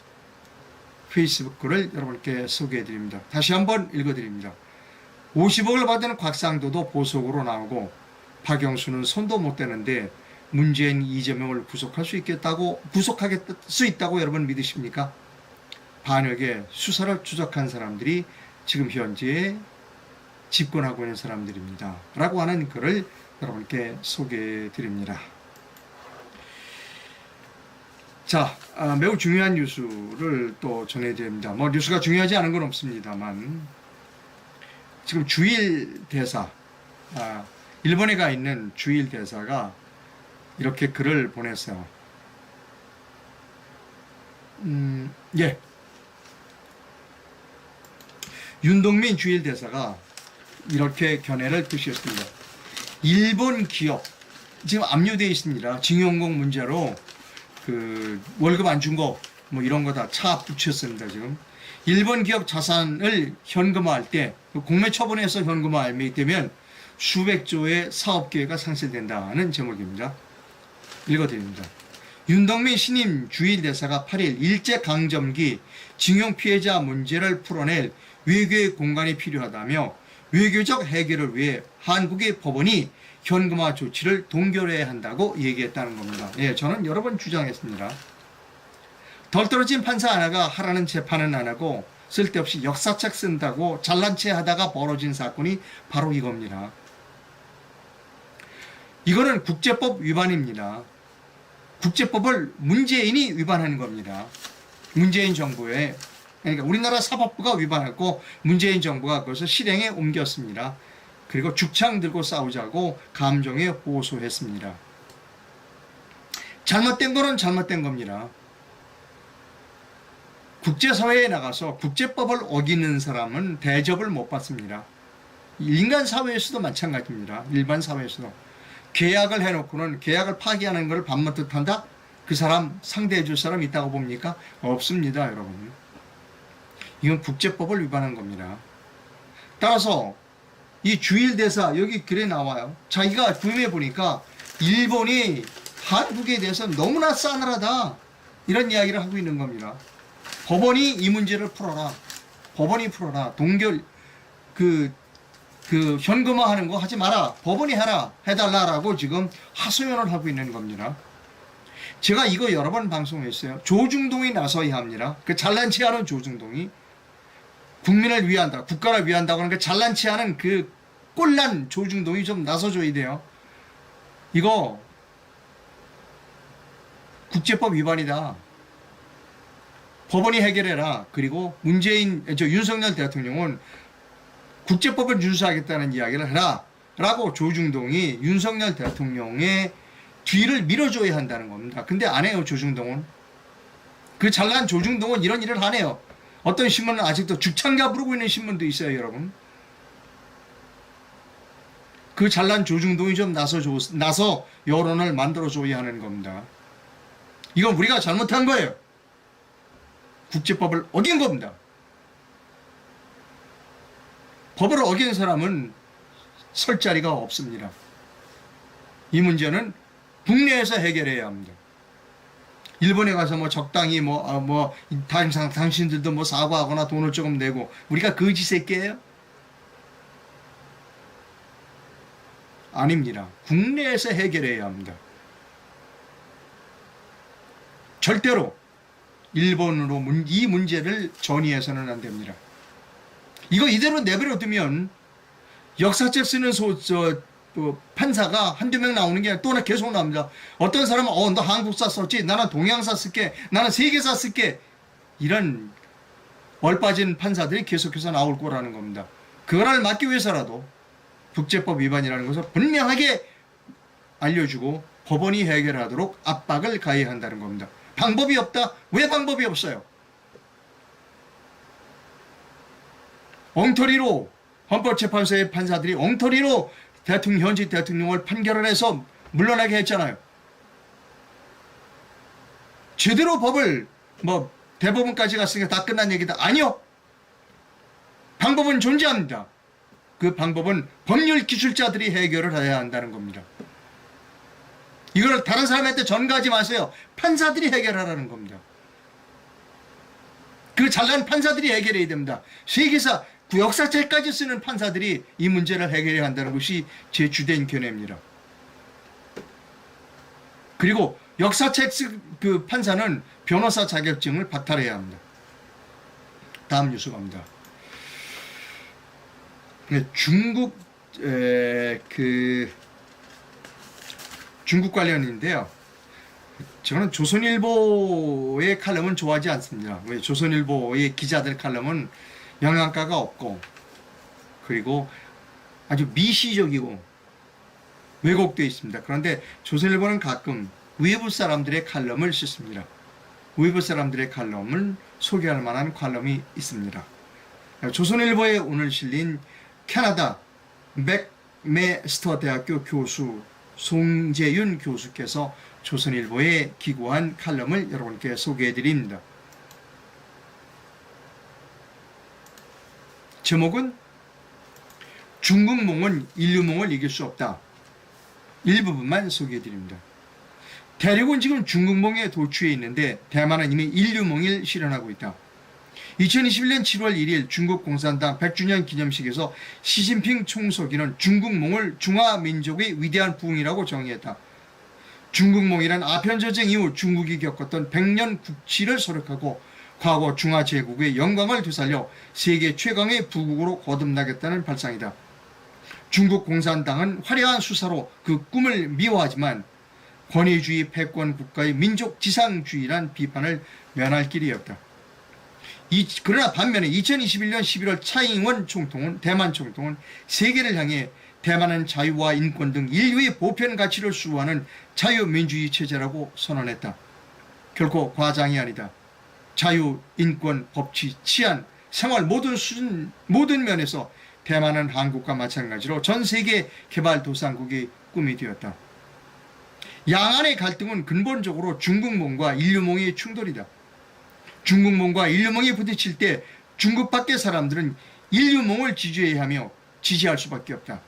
페이스북 글을 여러분께 소개해 드립니다. 다시 한번 읽어 드립니다. 50억을 받은 곽상도도 보석으로 나오고 박영수는 손도 못 대는데 문재인 이재명을 구속할 수 있다고 여러분 믿으십니까? 반역에 수사를 추적한 사람들이 지금 현재 집권하고 있는 사람들입니다. 라고 하는 글을 여러분께 소개해 드립니다. 자, 매우 중요한 뉴스를 또 전해드립니다. 뭐 뉴스가 중요하지 않은 건 없습니다만 지금 주일 대사, 일본에 가 있는 주일 대사가 이렇게 글을 보냈어요. 윤동민 주일 대사가 이렇게 견해를 표시했습니다. 일본 기업, 지금 압류되어 있습니다. 징용공 문제로 월급 안 준 거, 뭐 이런 거 다 차 붙였습니다, 지금. 일본 기업 자산을 현금화할 때, 공매 처분해서 현금화하게 되면 수백 조의 사업 기회가 상실된다는 제목입니다. 읽어드립니다. 윤동민 신임 주일 대사가 8일 일제강점기 징용 피해자 문제를 풀어낼 외교의 공간이 필요하다며 외교적 해결을 위해 한국의 법원이 현금화 조치를 동결해야 한다고 얘기했다는 겁니다. 예, 저는 여러 번 주장했습니다. 덜 떨어진 판사 하나가 하라는 재판은 안 하고 쓸데없이 역사책 쓴다고 잘난 체 하다가 벌어진 사건이 바로 이겁니다. 이거는 국제법 위반입니다. 국제법을 문재인이 위반한 겁니다. 문재인 정부에, 그러니까 우리나라 사법부가 위반했고 문재인 정부가 그것을 실행에 옮겼습니다. 그리고 죽창 들고 싸우자고 감정에 호소했습니다. 잘못된 거는 잘못된 겁니다. 국제사회에 나가서 국제법을 어기는 사람은 대접을 못 받습니다. 인간 사회에서도 마찬가지입니다. 일반 사회에서도. 계약을 해놓고는 계약을 파기하는 걸 반못듯 한다? 그 사람 상대해 줄 사람 있다고 봅니까? 없습니다, 여러분. 이건 국제법을 위반한 겁니다. 따라서 이 주일 대사 여기 글에 나와요. 자기가 구임해 보니까 일본이 한국에 대해서 너무나 싸늘하다 이런 이야기를 하고 있는 겁니다. 법원이 이 문제를 풀어라. 법원이 풀어라. 동결 그 현금화하는 거 하지 마라. 법원이 해달라라고 지금 하소연을 하고 있는 겁니다. 제가 이거 여러 번 방송했어요. 조중동이 나서야 합니다. 그 잘난치 않은 조중동이 국민을 위한다, 국가를 위한다고 하는 그 잘난치 않은 그 꼴난 조중동이 좀 나서줘야 돼요. 이거 국제법 위반이다. 법원이 해결해라. 그리고 윤석열 대통령은 국제법을 준수하겠다는 이야기를 해라. 라고 조중동이 윤석열 대통령의 뒤를 밀어줘야 한다는 겁니다. 근데 안 해요, 조중동은. 그 잘난 조중동은 이런 일을 안 해요. 어떤 신문은 아직도 죽창가 부르고 있는 신문도 있어요, 여러분. 그 잘난 조중동이 좀 나서 여론을 만들어줘야 하는 겁니다. 이건 우리가 잘못한 거예요. 국제법을 어긴 겁니다. 법을 어긴 사람은 설 자리가 없습니다. 이 문제는 국내에서 해결해야 합니다. 일본에 가서 뭐 적당히 당신들도 뭐 사과하거나 돈을 조금 내고 우리가 거지 새끼예요? 아닙니다. 국내에서 해결해야 합니다. 절대로 일본으로 이 문제를 전이해서는 안 됩니다. 이거 이대로 내버려 두면 역사책 쓰는 판사가 한두 명 나오는 게 아니라 또 계속 나옵니다. 어떤 사람은 너 한국사 썼지? 나는 동양사 쓸게. 나는 세계사 쓸게. 이런 얼빠진 판사들이 계속해서 나올 거라는 겁니다. 그거를 막기 위해서라도 국제법 위반이라는 것을 분명하게 알려주고 법원이 해결하도록 압박을 가해야 한다는 겁니다. 방법이 없다? 왜 방법이 없어요? 엉터리로 헌법재판소의 판사들이 엉터리로 현직 대통령을 판결을 해서 물러나게 했잖아요. 제대로 법을 대법원까지 갔으니까 다 끝난 얘기다. 아니요. 방법은 존재합니다. 그 방법은 법률 기술자들이 해결을 해야 한다는 겁니다. 이걸 다른 사람한테 전가하지 마세요. 판사들이 해결하라는 겁니다. 그 잘난 판사들이 해결해야 됩니다. 세계사 역사책까지 쓰는 판사들이 이 문제를 해결해야 한다는 것이 제 주된 견해입니다. 그리고 역사책 그 판사는 변호사 자격증을 박탈해야 합니다. 다음 뉴스 갑니다. 중국 관련인데요. 저는 조선일보의 칼럼은 좋아하지 않습니다. 조선일보의 기자들 칼럼은 영양가가 없고 그리고 아주 미시적이고 왜곡되어 있습니다. 그런데 조선일보는 가끔 외부 사람들의 칼럼을 씁니다. 외부 사람들의 칼럼을 소개할 만한 칼럼이 있습니다. 조선일보에 오늘 실린 캐나다 맥메스터 대학교 교수 송재윤 교수께서 조선일보에 기고한 칼럼을 여러분께 소개해 드립니다. 제목은 중국몽은 인류몽을 이길 수 없다. 일부분만 소개해 드립니다. 대륙은 지금 중국몽에 도취해 있는데 대만은 이미 인류몽을 실현하고 있다. 2021년 7월 1일 중국 공산당 100주년 기념식에서 시진핑 총書記는 중국몽을 중화민족의 위대한 부흥이라고 정의했다. 중국몽이란 아편전쟁 이후 중국이 겪었던 100년 국치를 소력하고 과거 중화제국의 영광을 되살려 세계 최강의 부국으로 거듭나겠다는 발상이다. 중국 공산당은 화려한 수사로 그 꿈을 미워하지만 권위주의 패권 국가의 민족 지상주의란 비판을 면할 길이 없다. 그러나 반면에 2021년 11월 차이잉원 총통은 대만 총통은 세계를 향해 대만은 자유와 인권 등 인류의 보편 가치를 수호하는 자유민주주의 체제라고 선언했다. 결코 과장이 아니다. 자유, 인권, 법치, 치안, 생활 모든 수준, 모든 면에서 대만은 한국과 마찬가지로 전 세계 개발도상국의 꿈이 되었다. 양안의 갈등은 근본적으로 중국몽과 인류몽의 충돌이다. 중국몽과 인류몽이 부딪힐 때 중국 밖의 사람들은 인류몽을 지지해야 하며 지지할 수밖에 없다.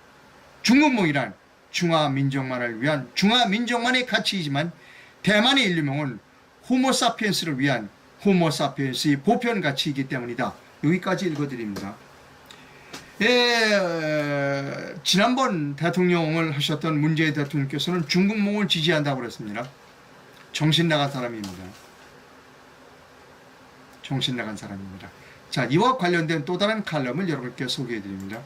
중국몽이란 중화민족만을 위한 중화민족만의 가치이지만 대만의 인류몽은 호모사피엔스를 위한 호모사피엔스의 보편 가치이기 때문이다. 여기까지 읽어드립니다. 지난번 대통령을 하셨던 문재인 대통령께서는 중국몽을 지지한다고 그랬습니다. 정신 나간 사람입니다. 정신 나간 사람입니다. 자, 이와 관련된 또 다른 칼럼을 여러분께 소개해드립니다.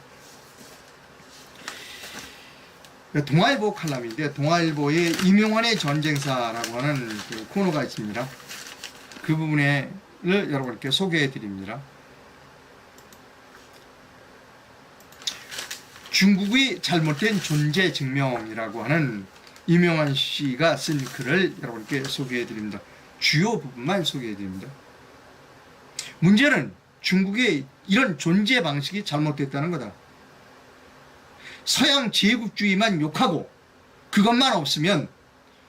동아일보 칼럼인데 동아일보의 임용환의 전쟁사라고 하는 그 코너가 있습니다. 그 부분을 여러분께 소개해드립니다. 중국의 잘못된 존재 증명이라고 하는 임용환 씨가 쓴 글을 여러분께 소개해드립니다. 주요 부분만 소개해드립니다. 문제는 중국의 이런 존재 방식이 잘못됐다는 거다. 서양 제국주의만 욕하고 그것만 없으면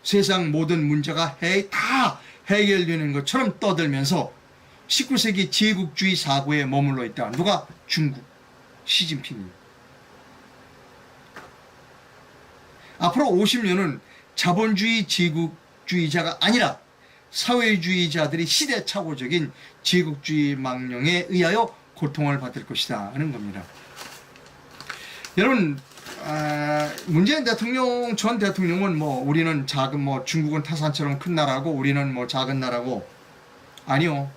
세상 모든 문제가 다 해결되는 것처럼 떠들면서 19세기 제국주의 사고에 머물러 있다. 누가? 중국 시진핑입니다. 앞으로 50년은 자본주의 제국주의자가 아니라 사회주의자들이 시대착오적인 제국주의 망령에 의하여 고통을 받을 것이다 하는 겁니다. 여러분, 문재인 대통령 전 대통령은 뭐 우리는 작은 중국은 타산처럼 큰 나라고 우리는 뭐 작은 나라고, 아니요,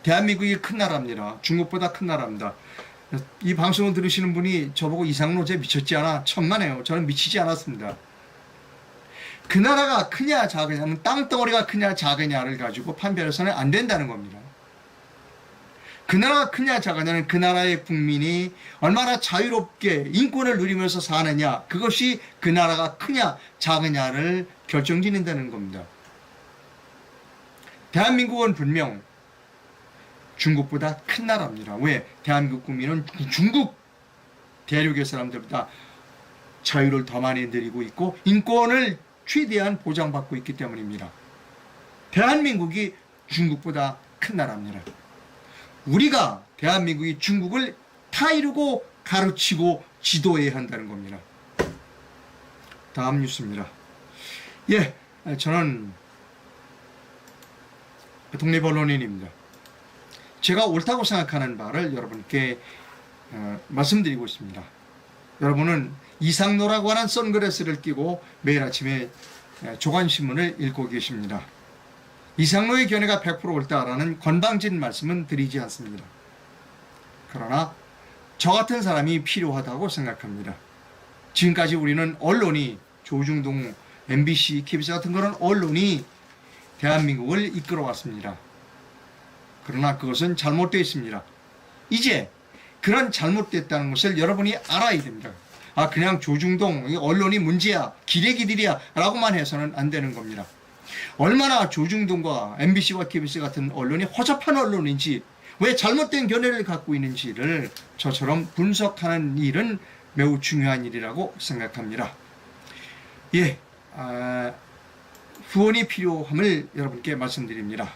대한민국이 큰 나라입니다. 중국보다 큰 나라입니다. 이 방송을 들으시는 분이 저보고 이상로제 미쳤지 않아? 천만에요. 저는 미치지 않았습니다. 그 나라가 크냐 작으냐는 땅덩어리가 크냐 작으냐를 가지고 판별해서는 안 된다는 겁니다. 그 나라가 크냐 작으냐는 그 나라의 국민이 얼마나 자유롭게 인권을 누리면서 사느냐, 그것이 그 나라가 크냐 작으냐를 결정짓는다는 겁니다. 대한민국은 분명 중국보다 큰 나라입니다. 왜? 대한민국 국민은 중국 대륙의 사람들보다 자유를 더 많이 누리고 있고 인권을 최대한 보장받고 있기 때문입니다. 대한민국이 중국보다 큰 나라입니다. 우리가 대한민국이 중국을 타이르고 가르치고 지도해야 한다는 겁니다. 다음 뉴스입니다. 예, 저는 독립언론인입니다. 제가 옳다고 생각하는 바를 여러분께 말씀드리고 있습니다. 여러분은 이상로라고 하는 선글라스를 끼고 매일 아침에 조간신문을 읽고 계십니다. 이상로의 견해가 100% 옳다라는 건방진 말씀은 드리지 않습니다. 그러나 저 같은 사람이 필요하다고 생각합니다. 지금까지 우리는 언론이 조중동, MBC, KBS 같은 그런 언론이 대한민국을 이끌어왔습니다. 그러나 그것은 잘못되어 있습니다. 이제 그런 잘못됐다는 것을 여러분이 알아야 됩니다. 그냥 조중동 언론이 문제야, 기레기들이야 라고만 해서는 안 되는 겁니다. 얼마나 조중동과 MBC와 KBS 같은 언론이 허접한 언론인지, 왜 잘못된 견해를 갖고 있는지를 저처럼 분석하는 일은 매우 중요한 일이라고 생각합니다. 예, 후원이 필요함을 여러분께 말씀드립니다.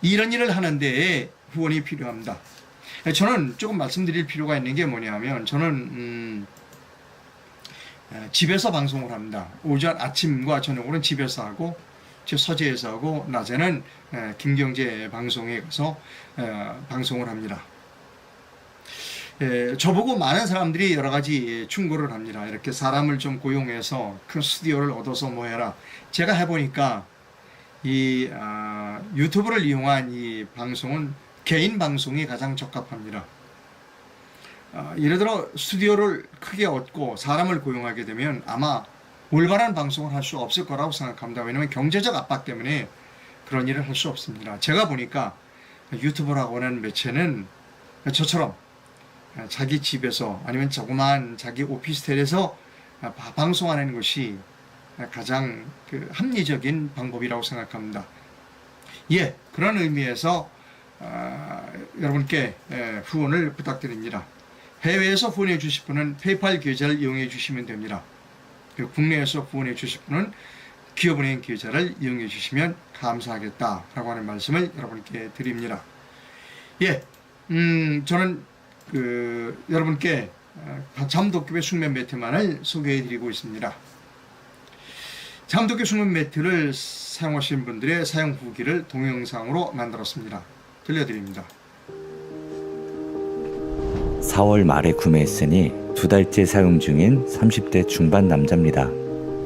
이런 일을 하는데 후원이 필요합니다. 저는 조금 말씀드릴 필요가 있는 게 뭐냐면, 저는 집에서 방송을 합니다. 오전 아침과 저녁으로는 집에서 하고 제 서재에서 하고 낮에는 김경재 방송에 가서 방송을 합니다. 저보고 많은 사람들이 여러 가지 충고를 합니다. 이렇게 사람을 좀 고용해서 큰 스튜디오를 얻어서 뭐 해라. 제가 해보니까 이 유튜브를 이용한 이 방송은 개인 방송이 가장 적합합니다. 예를 들어 스튜디오를 크게 얻고 사람을 고용하게 되면 아마 올바른 방송을 할 수 없을 거라고 생각합니다. 왜냐하면 경제적 압박 때문에 그런 일을 할 수 없습니다. 제가 보니까 유튜브라고 하는 매체는 저처럼 자기 집에서 아니면 조그만 자기 오피스텔에서 방송하는 것이 가장 합리적인 방법이라고 생각합니다. 예, 그런 의미에서 여러분께 후원을 부탁드립니다. 해외에서 후원해 주실 분은 페이팔 계좌를 이용해 주시면 됩니다. 국내에서 후원해 주실 분은 기업은행 계좌를 이용해 주시면 감사하겠다라고 하는 말씀을 여러분께 드립니다. 예, 저는 여러분께 잠도깨비 숙면 매트만을 소개해 드리고 있습니다. 잠도깨비 숙면 매트를 사용하시는 분들의 사용 후기를 동영상으로 만들었습니다. 들려드립니다. 4월 말에 구매했으니 2달째 사용 중인 30대 중반 남자입니다.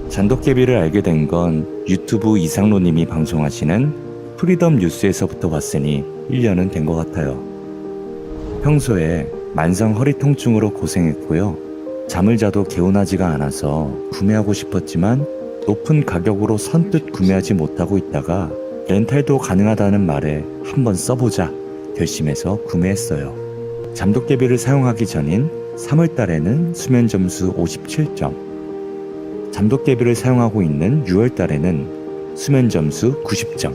잠도깨비를 알게 된 건 유튜브 이상로님이 방송하시는 프리덤 뉴스에서부터 봤으니 1년은 된 것 같아요. 평소에 만성 허리 통증으로 고생했고요. 잠을 자도 개운하지가 않아서 구매하고 싶었지만 높은 가격으로 선뜻 구매하지 못하고 있다가 렌탈도 가능하다는 말에 한번 써보자 결심해서 구매했어요. 잠도깨비를 사용하기 전인 3월 달에는 수면 점수 57점, 잠도깨비를 사용하고 있는 6월 달에는 수면 점수 90점,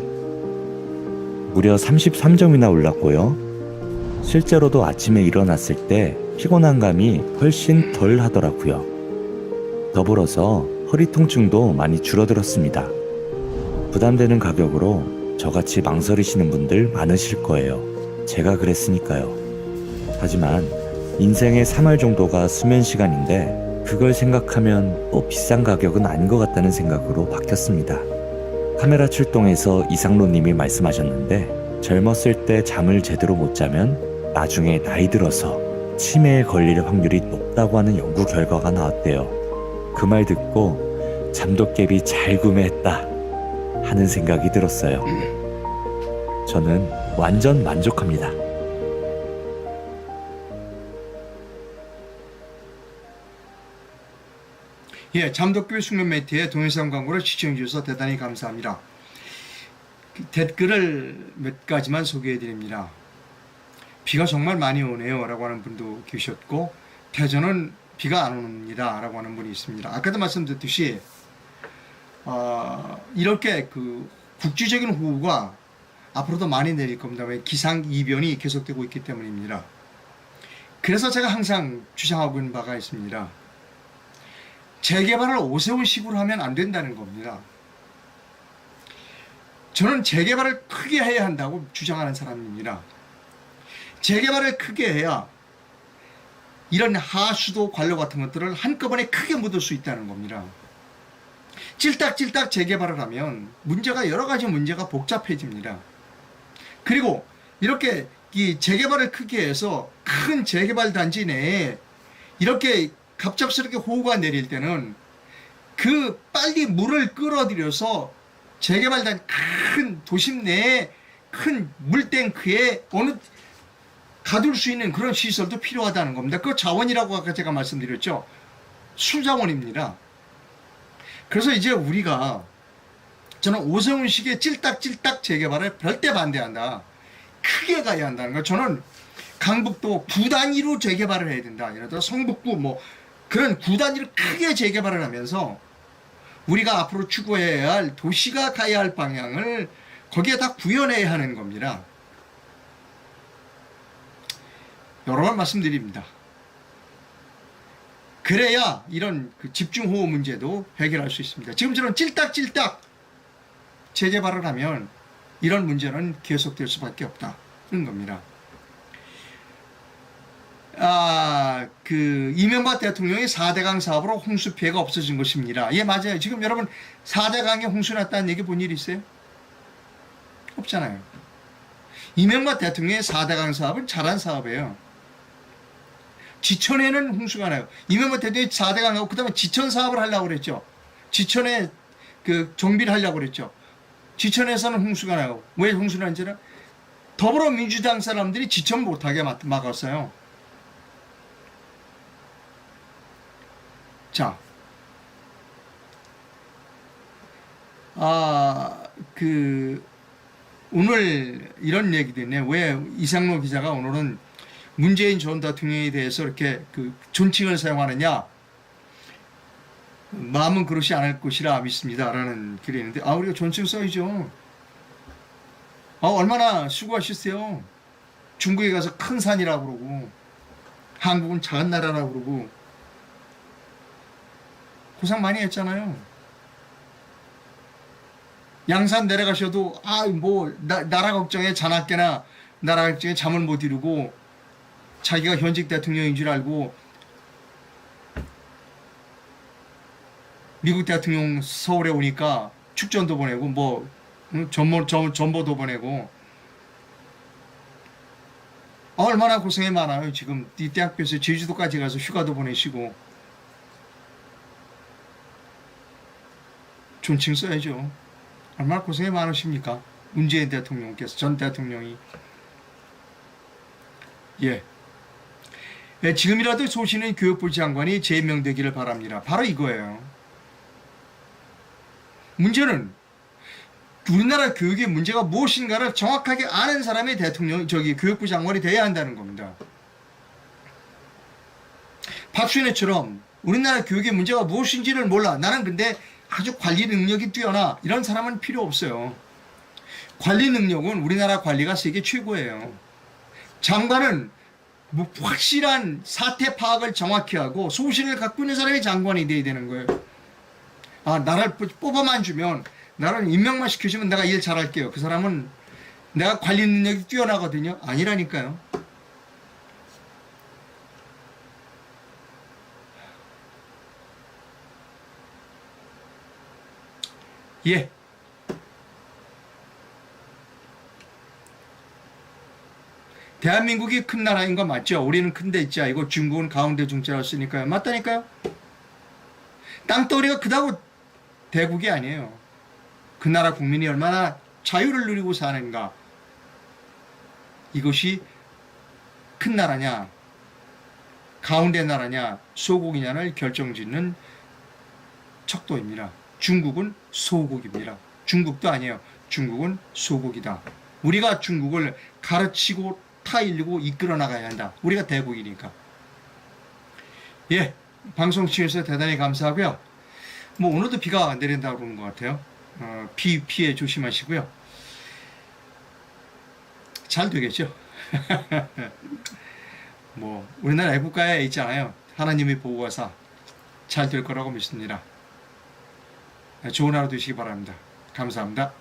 무려 33점이나 올랐고요. 실제로도 아침에 일어났을 때 피곤한 감이 훨씬 덜 하더라고요. 더불어서 허리 통증도 많이 줄어들었습니다. 부담되는 가격으로 저같이 망설이시는 분들 많으실 거예요. 제가 그랬으니까요. 하지만 인생의 3월 정도가 수면 시간인데 그걸 생각하면 또 비싼 가격은 아닌 것 같다는 생각으로 바뀌었습니다. 카메라 출동해서 이상로님이 말씀하셨는데 젊었을 때 잠을 제대로 못 자면 나중에 나이 들어서 치매에 걸릴 확률이 높다고 하는 연구 결과가 나왔대요. 그 말 듣고 잠도깨비 잘 구매했다 하는 생각이 들었어요. 저는 완전 만족합니다. 예, 잠도깨비 숙면 매트의 동영상 광고를 시청해 주셔서 대단히 감사합니다. 댓글을 몇 가지만 소개해 드립니다. 비가 정말 많이 오네요 라고 하는 분도 계셨고, 대전은 비가 안 옵니다 라고 하는 분이 있습니다. 아까도 말씀드렸듯이 이렇게 국지적인 호우가 앞으로도 많이 내릴 겁니다. 왜? 기상이변이 계속되고 있기 때문입니다. 그래서 제가 항상 주장하고 있는 바가 있습니다. 재개발을 오세훈식으로 하면 안 된다는 겁니다. 저는 재개발을 크게 해야 한다고 주장하는 사람입니다. 재개발을 크게 해야 이런 하수도 관로 같은 것들을 한꺼번에 크게 묻을 수 있다는 겁니다. 찔딱찔딱 재개발을 하면 여러 가지 문제가 복잡해집니다. 그리고 이렇게 이 재개발을 크게 해서 큰 재개발 단지 내에 이렇게 갑작스럽게 호우가 내릴 때는 빨리 물을 끌어들여서 재개발된 큰 도심 내에 큰 물탱크에 가둘 수 있는 그런 시설도 필요하다는 겁니다. 그 자원이라고 아까 제가 말씀드렸죠. 수자원입니다. 그래서 이제 저는 오세훈식의 찔딱찔딱 재개발을 절대 반대한다. 크게 가야 한다는 거. 저는 강북도 구 단위로 재개발을 해야 된다. 예를 들어 성북구 그런 구 단위로 크게 재개발을 하면서 우리가 앞으로 추구해야 할 도시가 가야 할 방향을 거기에 다 구현해야 하는 겁니다. 여러 번 말씀드립니다. 그래야 이런 집중호우 문제도 해결할 수 있습니다. 지금처럼 찔딱찔딱 재개발을 하면 이런 문제는 계속될 수밖에 없다는 겁니다. 이명박 대통령의 4대강 사업으로 홍수 피해가 없어진 것입니다. 예, 맞아요. 지금 여러분 4대강에 홍수 났다는 얘기 본 일 있어요? 없잖아요. 이명박 대통령의 4대강 사업은 잘한 사업이에요. 지천에는 홍수가 나요. 이명박 대통령이 4대강하고 그 다음에 지천 사업을 하려고 그랬죠. 지천에 정비를 하려고 그랬죠. 지천에서는 홍수가 나요. 왜 홍수가 난지는 더불어민주당 사람들이 지천 못하게 막았어요. 자, 오늘 이런 얘기도 있네. 왜 이상로 기자가 오늘은 문재인 전 대통령에 대해서 이렇게 그 존칭을 사용하느냐? 마음은 그렇지 않을 것이라 믿습니다. 라는 글이 있는데, 우리가 존칭 써야죠. 얼마나 수고하셨어요. 중국에 가서 큰 산이라고 그러고, 한국은 작은 나라라고 그러고, 고생 많이 했잖아요. 양산 내려가셔도, 나라 걱정에 자나깨나 나라 걱정에 잠을 못 이루고, 자기가 현직 대통령인 줄 알고, 미국 대통령 서울에 오니까 축전도 보내고, 전보도 보내고, 얼마나 고생이 많아요. 지금 이 대학교에서 제주도까지 가서 휴가도 보내시고. 존칭 써야죠. 얼마나 고생이 많으십니까? 문재인 대통령께서, 전 대통령이. 예. 지금이라도 소신의 교육부 장관이 제명되기를 바랍니다. 바로 이거예요. 문제는 우리나라 교육의 문제가 무엇인가를 정확하게 아는 사람이 교육부 장관이 돼야 한다는 겁니다. 박순애처럼 우리나라 교육의 문제가 무엇인지를 몰라. 나는 근데 아주 관리 능력이 뛰어나. 이런 사람은 필요 없어요. 관리 능력은 우리나라 관리가 세계 최고예요. 장관은 확실한 사태 파악을 정확히 하고 소신을 갖고 있는 사람이 장관이 돼야 되는 거예요. 나를 뽑아만 주면, 나를 임명만 시켜주면 내가 일 잘할게요. 그 사람은 내가 관리 능력이 뛰어나거든요. 아니라니까요. 예. 대한민국이 큰 나라인 거 맞죠? 우리는 큰 데 있지. 이거 중국은 가운데 중자를 쓰니까요. 맞다니까요? 땅덩어리가 크다고 대국이 아니에요. 그 나라 국민이 얼마나 자유를 누리고 사는가. 이것이 큰 나라냐, 가운데 나라냐, 소국이냐를 결정짓는 척도입니다. 중국은 소국입니다. 중국도 아니에요. 중국은 소국이다. 우리가 중국을 가르치고 타일리고 이끌어 나가야 한다. 우리가 대국이니까. 예, 방송 시청해주셔서 대단히 감사하고요. 오늘도 비가 내린다고 그러는 것 같아요. 비 피해 조심하시고요. 잘 되겠죠. 우리나라 애국가에 있잖아요. 하나님의 보호하사. 잘 될 거라고 믿습니다. 좋은 하루 되시기 바랍니다. 감사합니다.